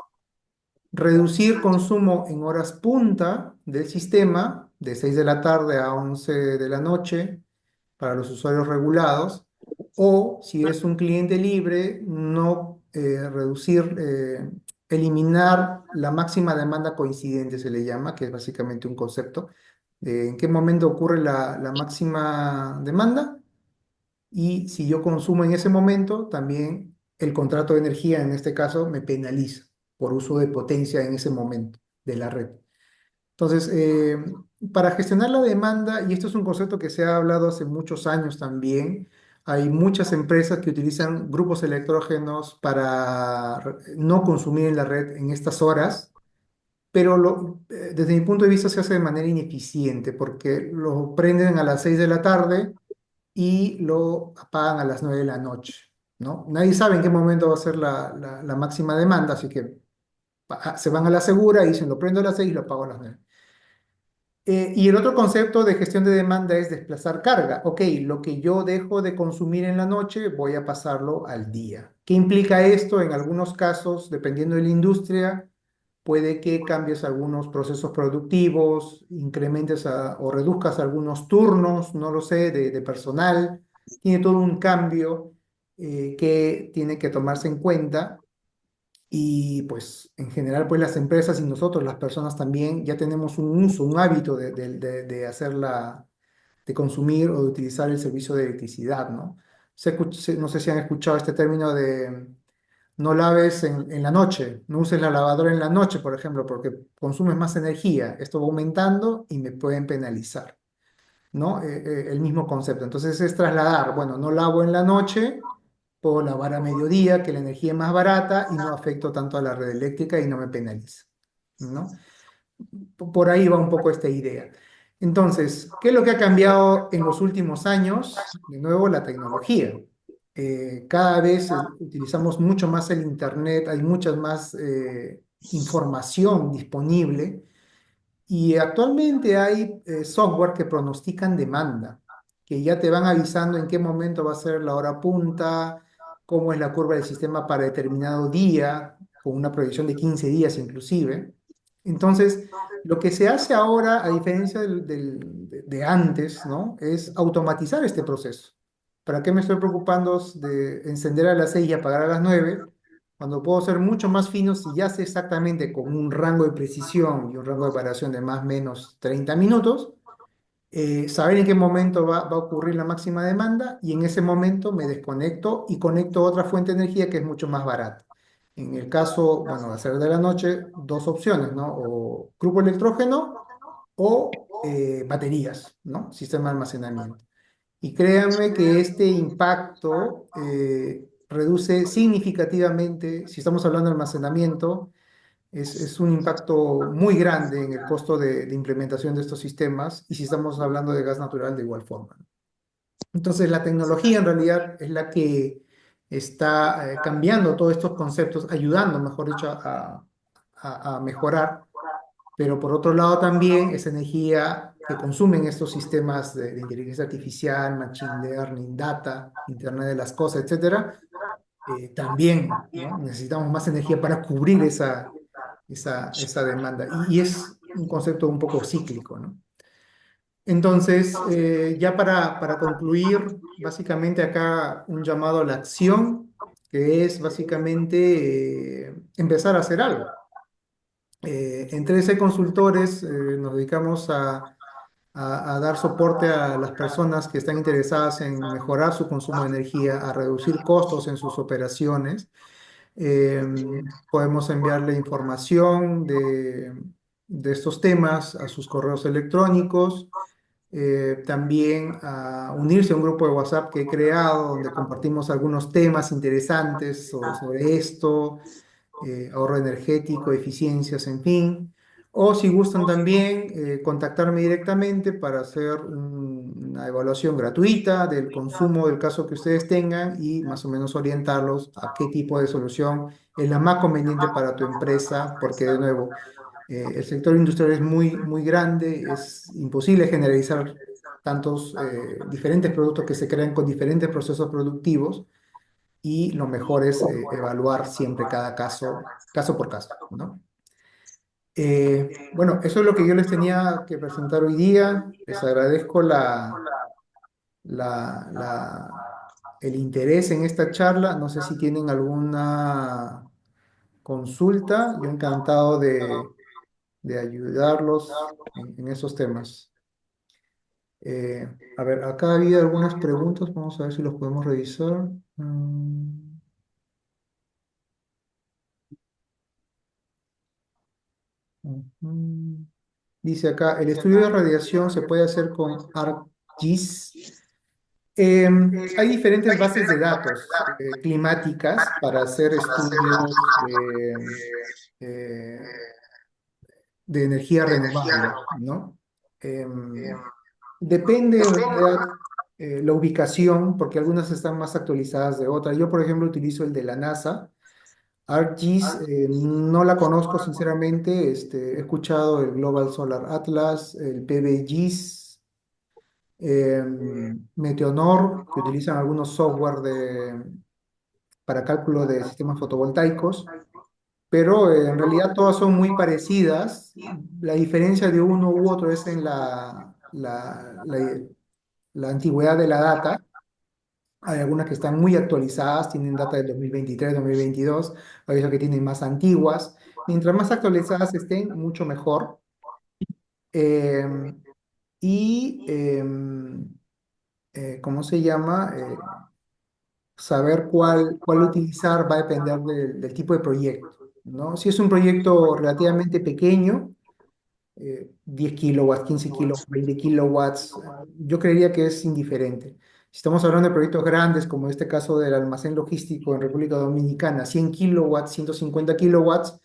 Reducir consumo en horas punta del sistema, de 6 de la tarde a 11 de la noche, para los usuarios regulados, o si es un cliente libre, no eliminar la máxima demanda coincidente, se le llama, que es básicamente un concepto de en qué momento ocurre la máxima demanda y si yo consumo en ese momento, también el contrato de energía, en este caso, me penaliza por uso de potencia en ese momento de la red. Entonces, para gestionar la demanda, y esto es un concepto que se ha hablado hace muchos años también, hay muchas empresas que utilizan grupos electrógenos para no consumir en la red en estas horas, pero desde mi punto de vista se hace de manera ineficiente porque lo prenden a las 6 de la tarde y lo apagan a las 9 de la noche, ¿no? Nadie sabe en qué momento va a ser la máxima demanda, así que se van a la segura y dicen, lo prendo a las 6 y lo apago a las 9. Y el otro concepto de gestión de demanda es desplazar carga. Ok, lo que yo dejo de consumir en la noche, voy a pasarlo al día. ¿Qué implica esto? En algunos casos, dependiendo de la industria, puede que cambies algunos procesos productivos, incrementes o reduzcas algunos turnos, no lo sé, de personal. Tiene todo un cambio que tiene que tomarse en cuenta y pues en general pues las empresas y nosotros, las personas también, ya tenemos un uso, un hábito de de consumir o de utilizar el servicio de electricidad, ¿no? No sé si han escuchado este término de no laves en la noche, no uses la lavadora en la noche, por ejemplo, porque consumes más energía. Esto va aumentando y me pueden penalizar, ¿no? El mismo concepto. Entonces es trasladar, bueno, no lavo en la noche, puedo lavar a mediodía, que la energía es más barata y no afecto tanto a la red eléctrica y no me penaliza, ¿no? Por ahí va un poco esta idea. Entonces, ¿qué es lo que ha cambiado en los últimos años? De nuevo, la tecnología. Cada vez utilizamos mucho más el Internet, hay mucha más información disponible y actualmente hay software que pronostican demanda, que ya te van avisando en qué momento va a ser la hora punta, cómo es la curva del sistema para determinado día, con una proyección de 15 días inclusive. Entonces, lo que se hace ahora, a diferencia de antes, ¿no? Es automatizar este proceso. ¿Para qué me estoy preocupando de encender a las 6 y apagar a las 9? Cuando puedo ser mucho más fino si ya sé exactamente con un rango de precisión y un rango de variación de más o menos 30 minutos, saber en qué momento va a ocurrir la máxima demanda y en ese momento me desconecto y conecto otra fuente de energía que es mucho más barata. En el caso, bueno, de hacer de la noche, dos opciones, ¿no? O grupo electrógeno o baterías, ¿no? Sistema de almacenamiento. Y créanme que este impacto reduce significativamente, si estamos hablando de almacenamiento, es un impacto muy grande en el costo de implementación de estos sistemas y si estamos hablando de gas natural de igual forma. Entonces, la tecnología en realidad es la que está cambiando todos estos conceptos, ayudando, mejor dicho, a mejorar, pero por otro lado también esa energía que consumen estos sistemas de inteligencia artificial, machine learning, data, Internet de las cosas, etcétera, también, ¿no? Necesitamos más energía para cubrir esa demanda. Y es un concepto un poco cíclico, ¿no? Entonces, ya para concluir, básicamente acá un llamado a la acción, que es básicamente empezar a hacer algo. En 13 consultores nos dedicamos a dar soporte a las personas que están interesadas en mejorar su consumo de energía, a reducir costos en sus operaciones. Eh, Podemos enviarle información de estos temas a sus correos electrónicos, también a unirse a un grupo de WhatsApp que he creado donde compartimos algunos temas interesantes sobre esto, ahorro energético, eficiencias, en fin. O si gustan también contactarme directamente para hacer una evaluación gratuita del consumo del caso que ustedes tengan y más o menos orientarlos a qué tipo de solución es la más conveniente para tu empresa, porque de nuevo, el sector industrial es muy grande, es imposible generalizar tantos diferentes productos que se crean con diferentes procesos productivos y lo mejor es evaluar siempre cada caso, caso por caso, ¿no? Bueno, eso es lo que yo les tenía que presentar hoy día. Les agradezco la, el interés en esta charla. No sé si tienen alguna consulta. Yo encantado de ayudarlos en esos temas. A ver, acá había algunas preguntas. Vamos a ver si los podemos revisar. Ujú. Dice acá, el estudio de radiación se puede hacer con ArcGIS. Hay diferentes bases de datos climáticas para hacer estudios eh, de energía renovable, ¿no? Em, Depende en realidad la ubicación, porque algunas están más actualizadas de otras. Yo, por ejemplo, utilizo el de la NASA. ArcGIS no la conozco sinceramente, he escuchado el Global Solar Atlas, el PBGIS, Meteonor, que utilizan algunos software para cálculo de sistemas fotovoltaicos, pero en realidad todas son muy parecidas. La diferencia de uno u otro es en la antigüedad de la data. Hay algunas que están muy actualizadas, tienen data del 2023, 2022, hay otras que tienen más antiguas. Mientras más actualizadas estén, mucho mejor. Em, y, ¿Cómo se llama? Saber cuál utilizar va a depender del tipo de proyecto, ¿no? Si es un proyecto relativamente pequeño, 10 kilowatts, 15 kilowatts, 20 kilowatts, yo creería que es indiferente. Si estamos hablando de proyectos grandes, como este caso del almacén logístico en República Dominicana, 100 kilowatts, 150 kilowatts,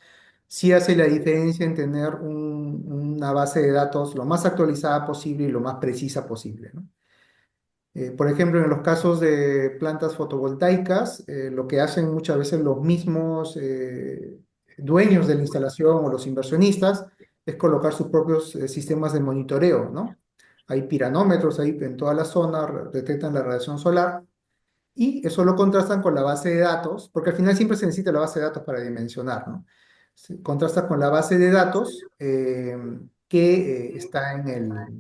sí hace la diferencia en tener una base de datos lo más actualizada posible y lo más precisa posible, ¿no? Por ejemplo, en los casos de plantas fotovoltaicas, lo que hacen muchas veces los mismos dueños de la instalación o los inversionistas es colocar sus propios sistemas de monitoreo, ¿no? Hay piranómetros ahí en toda la zona, detectan la radiación solar y eso lo contrastan con la base de datos, porque al final siempre se necesita la base de datos para dimensionar, ¿no? Se contrasta con la base de datos que está en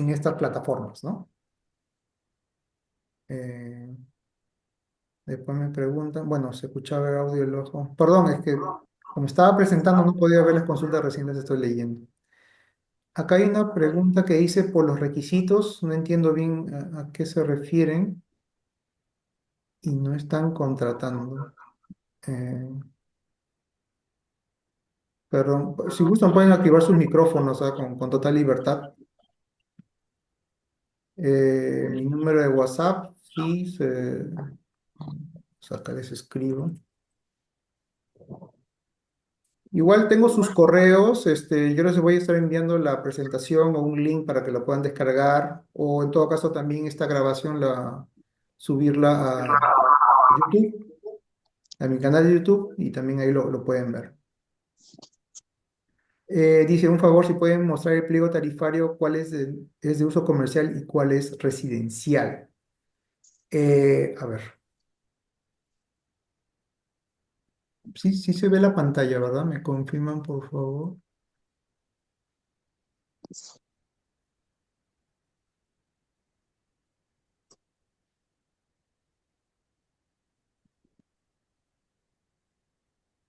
estas plataformas, ¿no? Eh, Después me preguntan, bueno, se escuchaba el audio del ojo. Perdón, es que como estaba presentando no podía ver las consultas, recién las estoy leyendo. Acá hay una pregunta que dice por los requisitos, no entiendo bien a qué se refieren y no están contratando. Eh, Perdón, si gustan pueden activar sus micrófonos, con total libertad. Mi número de WhatsApp, sí, acá les escribo. Igual tengo sus correos, yo les voy a estar enviando la presentación o un link para que lo puedan descargar, o en todo caso también esta grabación subirla YouTube, a mi canal de YouTube y también ahí lo pueden ver. Dice, un favor, si pueden mostrar el pliego tarifario, cuál es de uso comercial y cuál es residencial. A ver, sí, sí se ve la pantalla, ¿verdad? ¿Me confirman, por favor?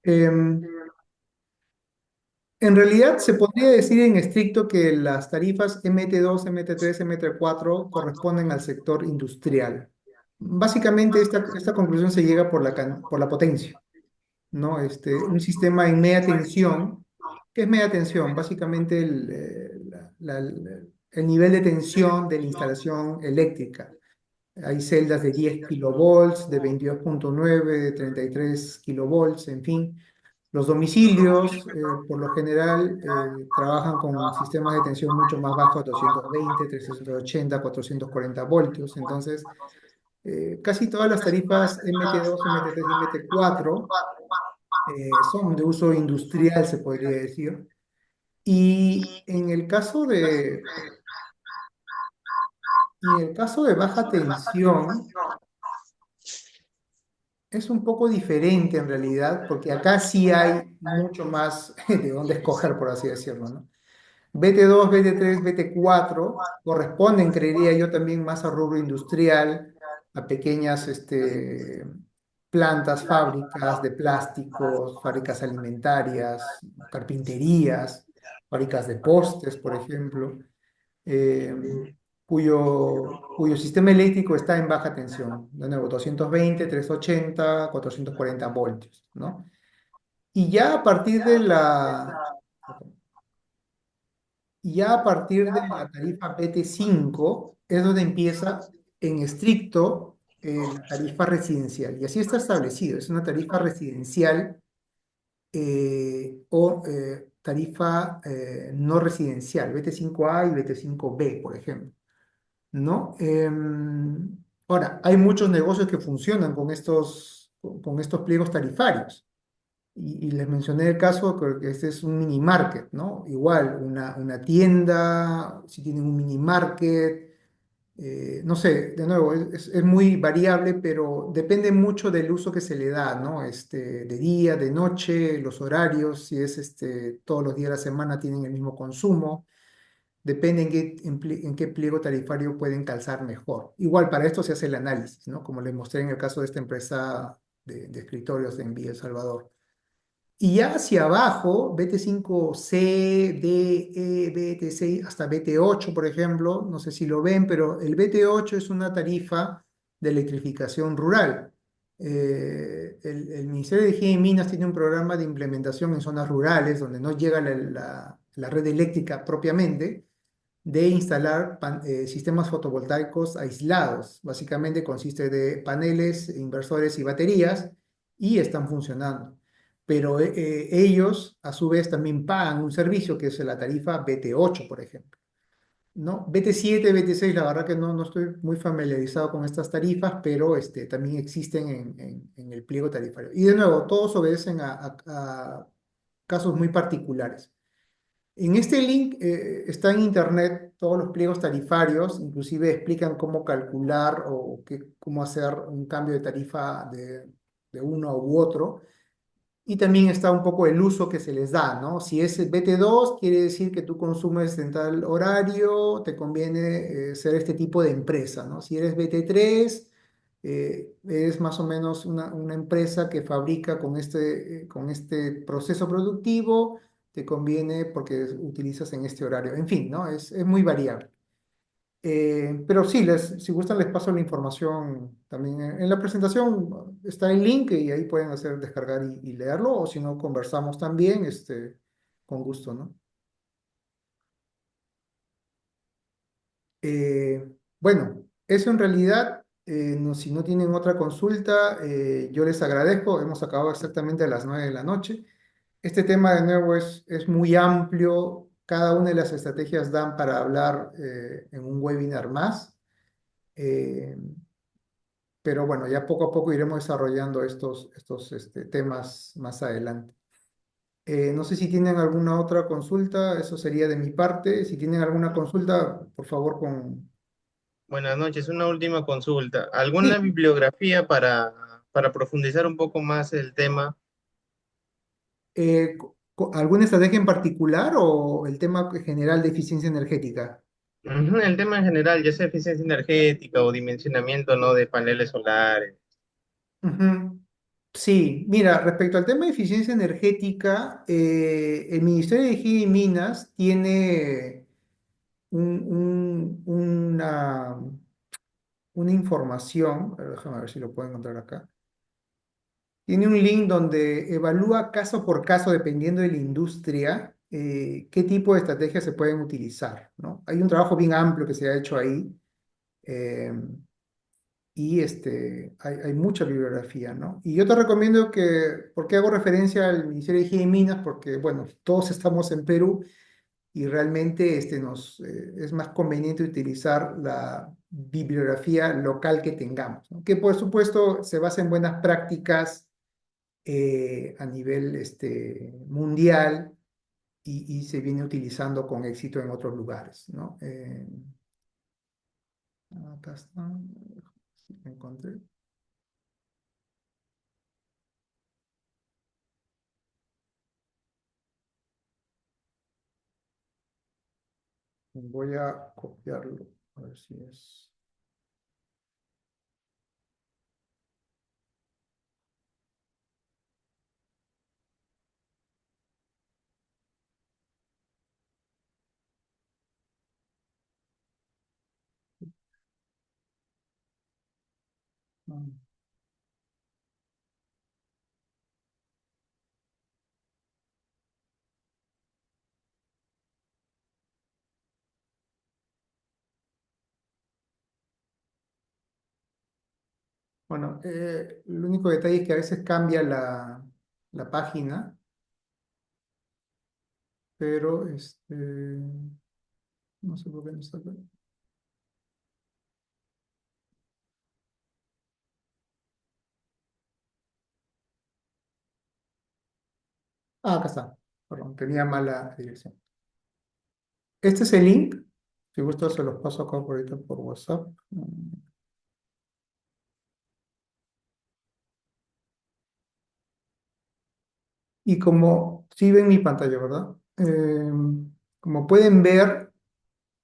Em, en realidad se podría decir en estricto que las tarifas MT2, MT3, MT4 corresponden al sector industrial. Básicamente esta conclusión se llega por por la potencia, ¿no? Un sistema en media tensión. ¿Qué es media tensión? Básicamente el nivel de tensión de la instalación eléctrica. Hay celdas de 10 kilovolts, de 22,9, de 33 kilovolts, en fin. Los domicilios, por lo general, trabajan con sistemas de tensión mucho más bajos, 220, 380, 440 voltios. Entonces, casi todas las tarifas MT2, MT3 y MT4 son de uso industrial, se podría decir. Y en el caso de baja tensión, es un poco diferente en realidad, porque acá sí hay mucho más de dónde escoger, por así decirlo, ¿no? BT2, BT3, BT4 corresponden, creería yo, también más a rubro industrial, a pequeñas plantas, fábricas de plásticos, fábricas alimentarias, carpinterías, fábricas de postes, por ejemplo, eh, cuyo sistema eléctrico está en baja tensión, de nuevo, 220, 380, 440 voltios, ¿no? Y ya a partir de ya a partir de la tarifa BT5 es donde empieza en estricto la tarifa residencial. Y así está establecido. Es una tarifa residencial o tarifa no residencial, BT5A y BT5B, por ejemplo. ¿No? Ahora, hay muchos negocios que funcionan con estos pliegos tarifarios. Y les mencioné el caso, creo que este es un mini market, ¿no? Igual, una tienda, si tienen un mini market, no sé, de nuevo, es muy variable, pero depende mucho del uso que se le da, ¿no? De día, de noche, los horarios, si es todos los días de la semana tienen el mismo consumo, depende en qué pliego tarifario pueden calzar mejor. Igual, para esto se hace el análisis, ¿no? Como les mostré en el caso de esta empresa de escritorios en Villa El Salvador. Y ya hacia abajo, BT5C, DE, BT6 hasta BT8, por ejemplo, no sé si lo ven, pero el BT8 es una tarifa de electrificación rural. El Ministerio de Energía y Minas tiene un programa de implementación en zonas rurales donde no llega la red eléctrica propiamente, de instalar sistemas fotovoltaicos aislados. Básicamente consiste de paneles, inversores y baterías y están funcionando. Pero ellos a su vez también pagan un servicio que es la tarifa BT8, por ejemplo. ¿No? BT7, BT6, la verdad que no estoy muy familiarizado con estas tarifas, pero también existen en el pliego tarifario. Y de nuevo, todos obedecen a casos muy particulares. En este link está en internet todos los pliegos tarifarios, inclusive explican cómo calcular o cómo hacer un cambio de tarifa de uno u otro. Y también está un poco el uso que se les da, ¿no? Si es BT2, quiere decir que tú consumes en tal horario, te conviene ser este tipo de empresa, ¿no? Si eres BT3, es más o menos una empresa que fabrica con este proceso productivo, te conviene porque utilizas en este horario. En fin, ¿no? Es muy variable. Pero sí, si gustan les paso la información también. En la presentación está el link y ahí pueden hacer descargar y leerlo, o si no, conversamos también, con gusto, ¿no? Bueno, eso en realidad, si no tienen otra consulta, yo les agradezco. Hemos acabado exactamente a las 9 de la noche. Este tema de nuevo es muy amplio. Cada una de las estrategias dan para hablar en un webinar más. Eh, pero bueno, ya poco a poco iremos desarrollando estos temas más adelante. No sé si tienen alguna otra consulta, eso sería de mi parte. Si tienen alguna consulta, por favor, con... Buenas noches, una última consulta. ¿Alguna Sí, bibliografía para profundizar un poco más el tema? ¿alguna estrategia en particular o el tema general de eficiencia energética? Ujú, el tema en general, ya sea eficiencia energética o dimensionamiento, ¿no? De paneles solares. Ujú. Sí, mira, respecto al tema de eficiencia energética, el Ministerio de Energía y Minas tiene una información, a ver, déjame ver si lo puedo encontrar acá. Tiene un link donde evalúa caso por caso, dependiendo de la industria, qué tipo de estrategias se pueden utilizar, ¿no? Hay un trabajo bien amplio que se ha hecho ahí. eh, y hay mucha bibliografía, ¿no? Y yo te recomiendo que, ¿por qué hago referencia al Ministerio de Higiene y Minas? Porque, bueno, todos estamos en Perú y realmente es más conveniente utilizar la bibliografía local que tengamos, ¿no? Que por supuesto se basa en buenas prácticas a nivel mundial y se viene utilizando con éxito en otros lugares, ¿no? Acá está, si lo encontré. Voy a copiarlo, a ver si es. mm, Bueno, el único detalle es que a veces cambia la página, pero no sé por qué no está acá. Ah, acá está. Perdón, tenía mala dirección. Este es el link. Si gusta, se los paso acá por ahorita por WhatsApp. Y como, sí ven mi pantalla, ¿verdad? Como pueden ver,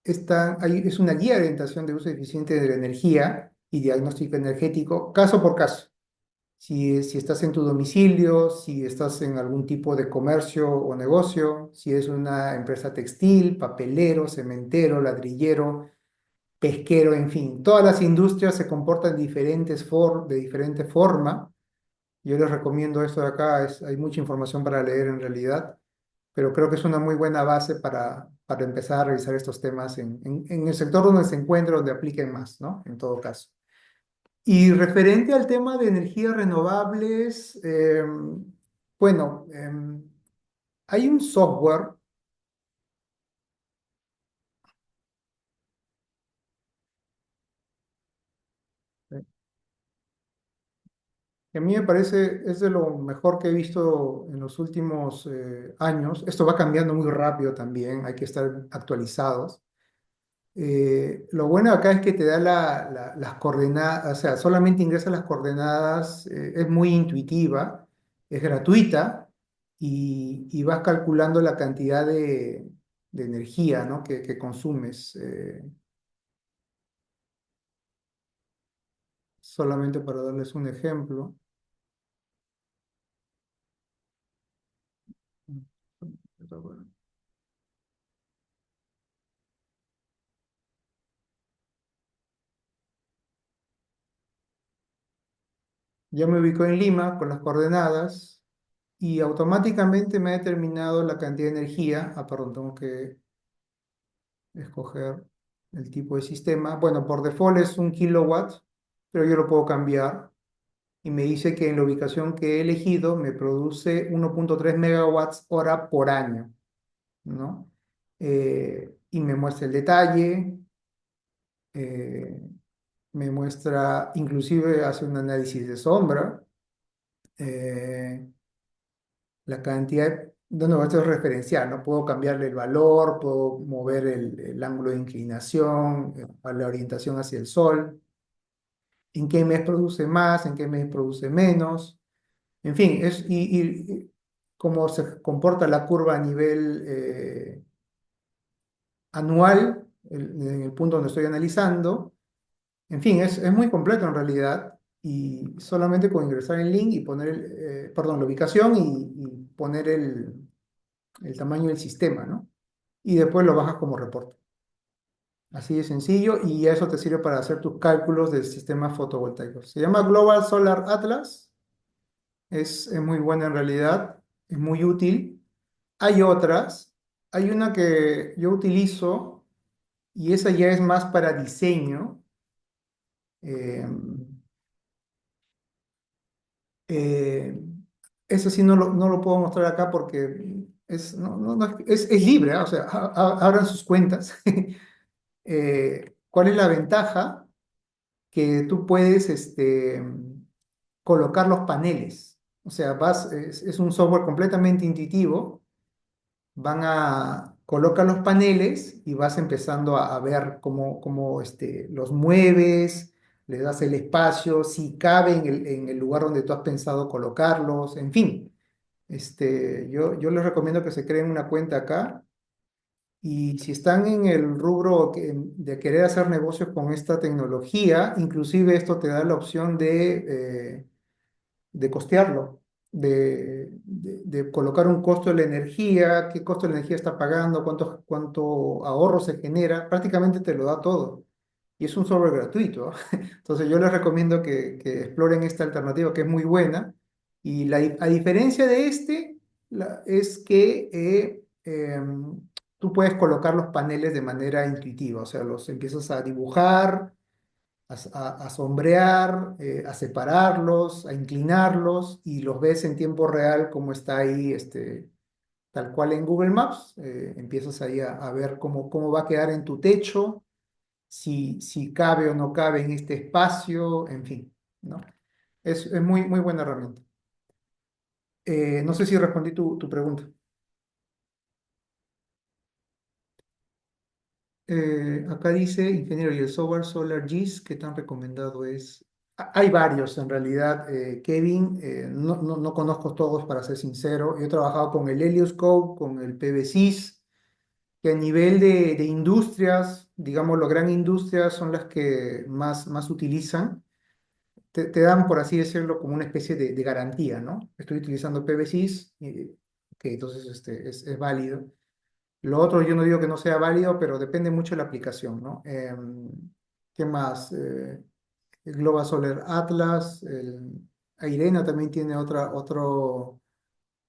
es una guía de orientación de uso eficiente de la energía y diagnóstico energético, caso por caso. Si estás en tu domicilio, si estás en algún tipo de comercio o negocio, si es una empresa textil, papelero, cementero, ladrillero, pesquero, en fin, todas las industrias se comportan de diferente forma. Yo les recomiendo esto de acá, hay mucha información para leer en realidad, pero creo que es una muy buena base para empezar a revisar estos temas en el sector donde se encuentra, donde apliquen más, ¿no? En todo caso. Y referente al tema de energías renovables, bueno, hay un software eh, que a mí me parece es de lo mejor que he visto en los últimos años. Esto va cambiando muy rápido también, hay que estar actualizados. Lo bueno acá es que te da las coordenadas, o sea, solamente ingresa las coordenadas, es muy intuitiva, es gratuita y vas calculando la cantidad de energía, ¿no? que consumes, solamente para darles un ejemplo. Ya me ubicó en Lima con las coordenadas y automáticamente me ha determinado la cantidad de energía. Ah, perdón, tengo que escoger el tipo de sistema. Bueno, por default es 1 kilowatt, pero yo lo puedo cambiar y me dice que en la ubicación que he elegido me produce 1,3 megawatts hora por año, ¿no? Y me muestra el detalle. me muestra, inclusive hace un análisis de sombra, eh, la cantidad, de nuevo, esto es referencial, ¿no? Puedo cambiarle el valor, puedo mover el ángulo de inclinación, a la orientación hacia el sol, en qué mes produce más, en qué mes produce menos, en fin, y cómo se comporta la curva a nivel anual, en el punto donde estoy analizando. En fin, es muy completo en realidad y solamente con ingresar el link y poner, perdón, la ubicación y poner el tamaño del sistema, ¿no? Y después lo bajas como reporte. Así de sencillo y eso te sirve para hacer tus cálculos del sistema fotovoltaico. Se llama Global Solar Atlas, es muy buena en realidad, es muy útil. Hay otras, hay una que yo utilizo y esa ya es más para diseño. eh, Eh, Eso sí no lo puedo mostrar acá porque es libre, ¿ah? O sea, abran sus cuentas. ¿Cuál es la ventaja? Que tú puedes colocar los paneles. O sea, es un software completamente intuitivo. Coloca los paneles y vas empezando a ver cómo los mueves, le das el espacio, si cabe en el lugar donde tú has pensado colocarlos, en fin. Yo les recomiendo que se creen una cuenta acá y si están en el rubro de querer hacer negocios con esta tecnología, inclusive esto te da la opción de costearlo, de colocar un costo de la energía, qué costo de la energía está pagando, cuánto ahorro se genera, prácticamente te lo da todo. Y es un software gratuito. Entonces yo les recomiendo que exploren esta alternativa que es muy buena. Y a diferencia de es que tú puedes colocar los paneles de manera intuitiva, o sea, los empiezas a dibujar a sombrear, a separarlos, a inclinarlos y los ves en tiempo real como está ahí, tal cual en Google Maps. Empiezas ahí a ver cómo va a quedar en tu techo, si cabe o no cabe en este espacio, en fin, ¿no? Es muy buena herramienta. No sé si respondí tu pregunta. Acá dice, ingeniero, ¿y el software SolarGIS qué tan recomendado es? Hay varios en realidad, Kevin, no conozco todos para ser sincero. Yo he trabajado con el Helioscope, con el PVSys, que a nivel de industrias, digamos, las gran industrias son las que más utilizan. Te dan, por así decirlo, como una especie de garantía, ¿no? Estoy utilizando PVSys, que entonces es válido. Lo otro yo no digo que no sea válido, pero depende mucho de la aplicación, ¿no? ¿Qué más? El Global Solar Atlas, Airena también tiene otra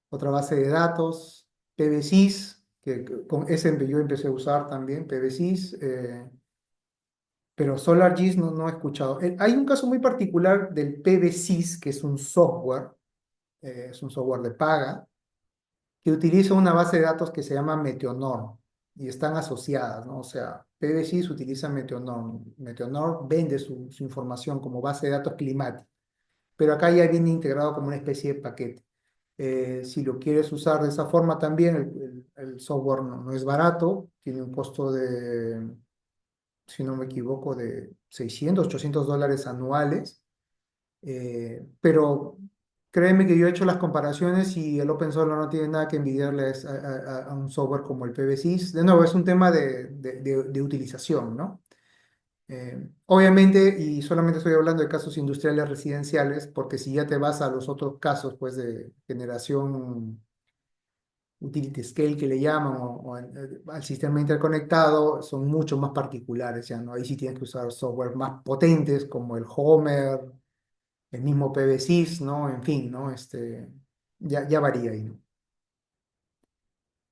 base de datos, PVSys, que con ese yo empecé a usar también, PVSys, pero SolarGIS no he escuchado. Hay un caso muy particular del PVSys, que es un software de paga, que utiliza una base de datos que se llama Meteonorm y están asociadas, ¿no? O sea, PwC utiliza Meteonorm. Meteonorm vende su información como base de datos climática, pero acá ya viene integrado como una especie de paquete. Si lo quieres usar de esa forma también, el software no es barato, tiene un costo de, si no me equivoco, de 600, $800 anuales. Pero créeme que yo he hecho las comparaciones y el open source no tiene nada que envidiarle a un software como el PVSys. De nuevo, es un tema de utilización, ¿no? Obviamente, y solamente estoy hablando de casos industriales residenciales, porque si ya te vas a los otros casos, pues de generación utility scale que le llaman, al sistema interconectado, son mucho más particulares, ya, ¿no? Ahí sí tienes que usar software más potentes como el Homer, el mismo PVSys, ¿no? En fin, ¿no? Ya varía ahí, ¿no?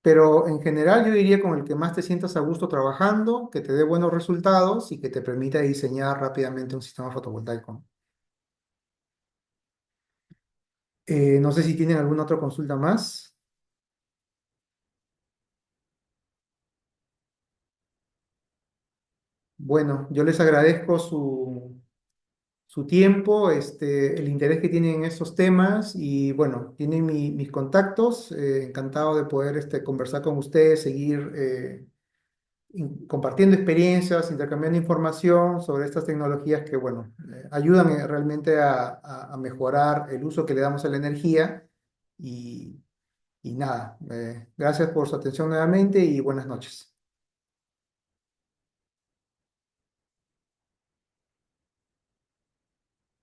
Pero en general yo diría con el que más te sientas a gusto trabajando, que te dé buenos resultados y que te permita diseñar rápidamente un sistema fotovoltaico. No sé si tienen alguna otra consulta más. Bueno, yo les agradezco su tiempo, el interés que tienen en estos temas y bueno, tienen mis contactos. Encantado de poder conversar con ustedes, seguir compartiendo experiencias, intercambiando información sobre estas tecnologías que, bueno, ayudan realmente a mejorar el uso que le damos a la energía. Y, y nada, gracias por su atención nuevamente y buenas noches.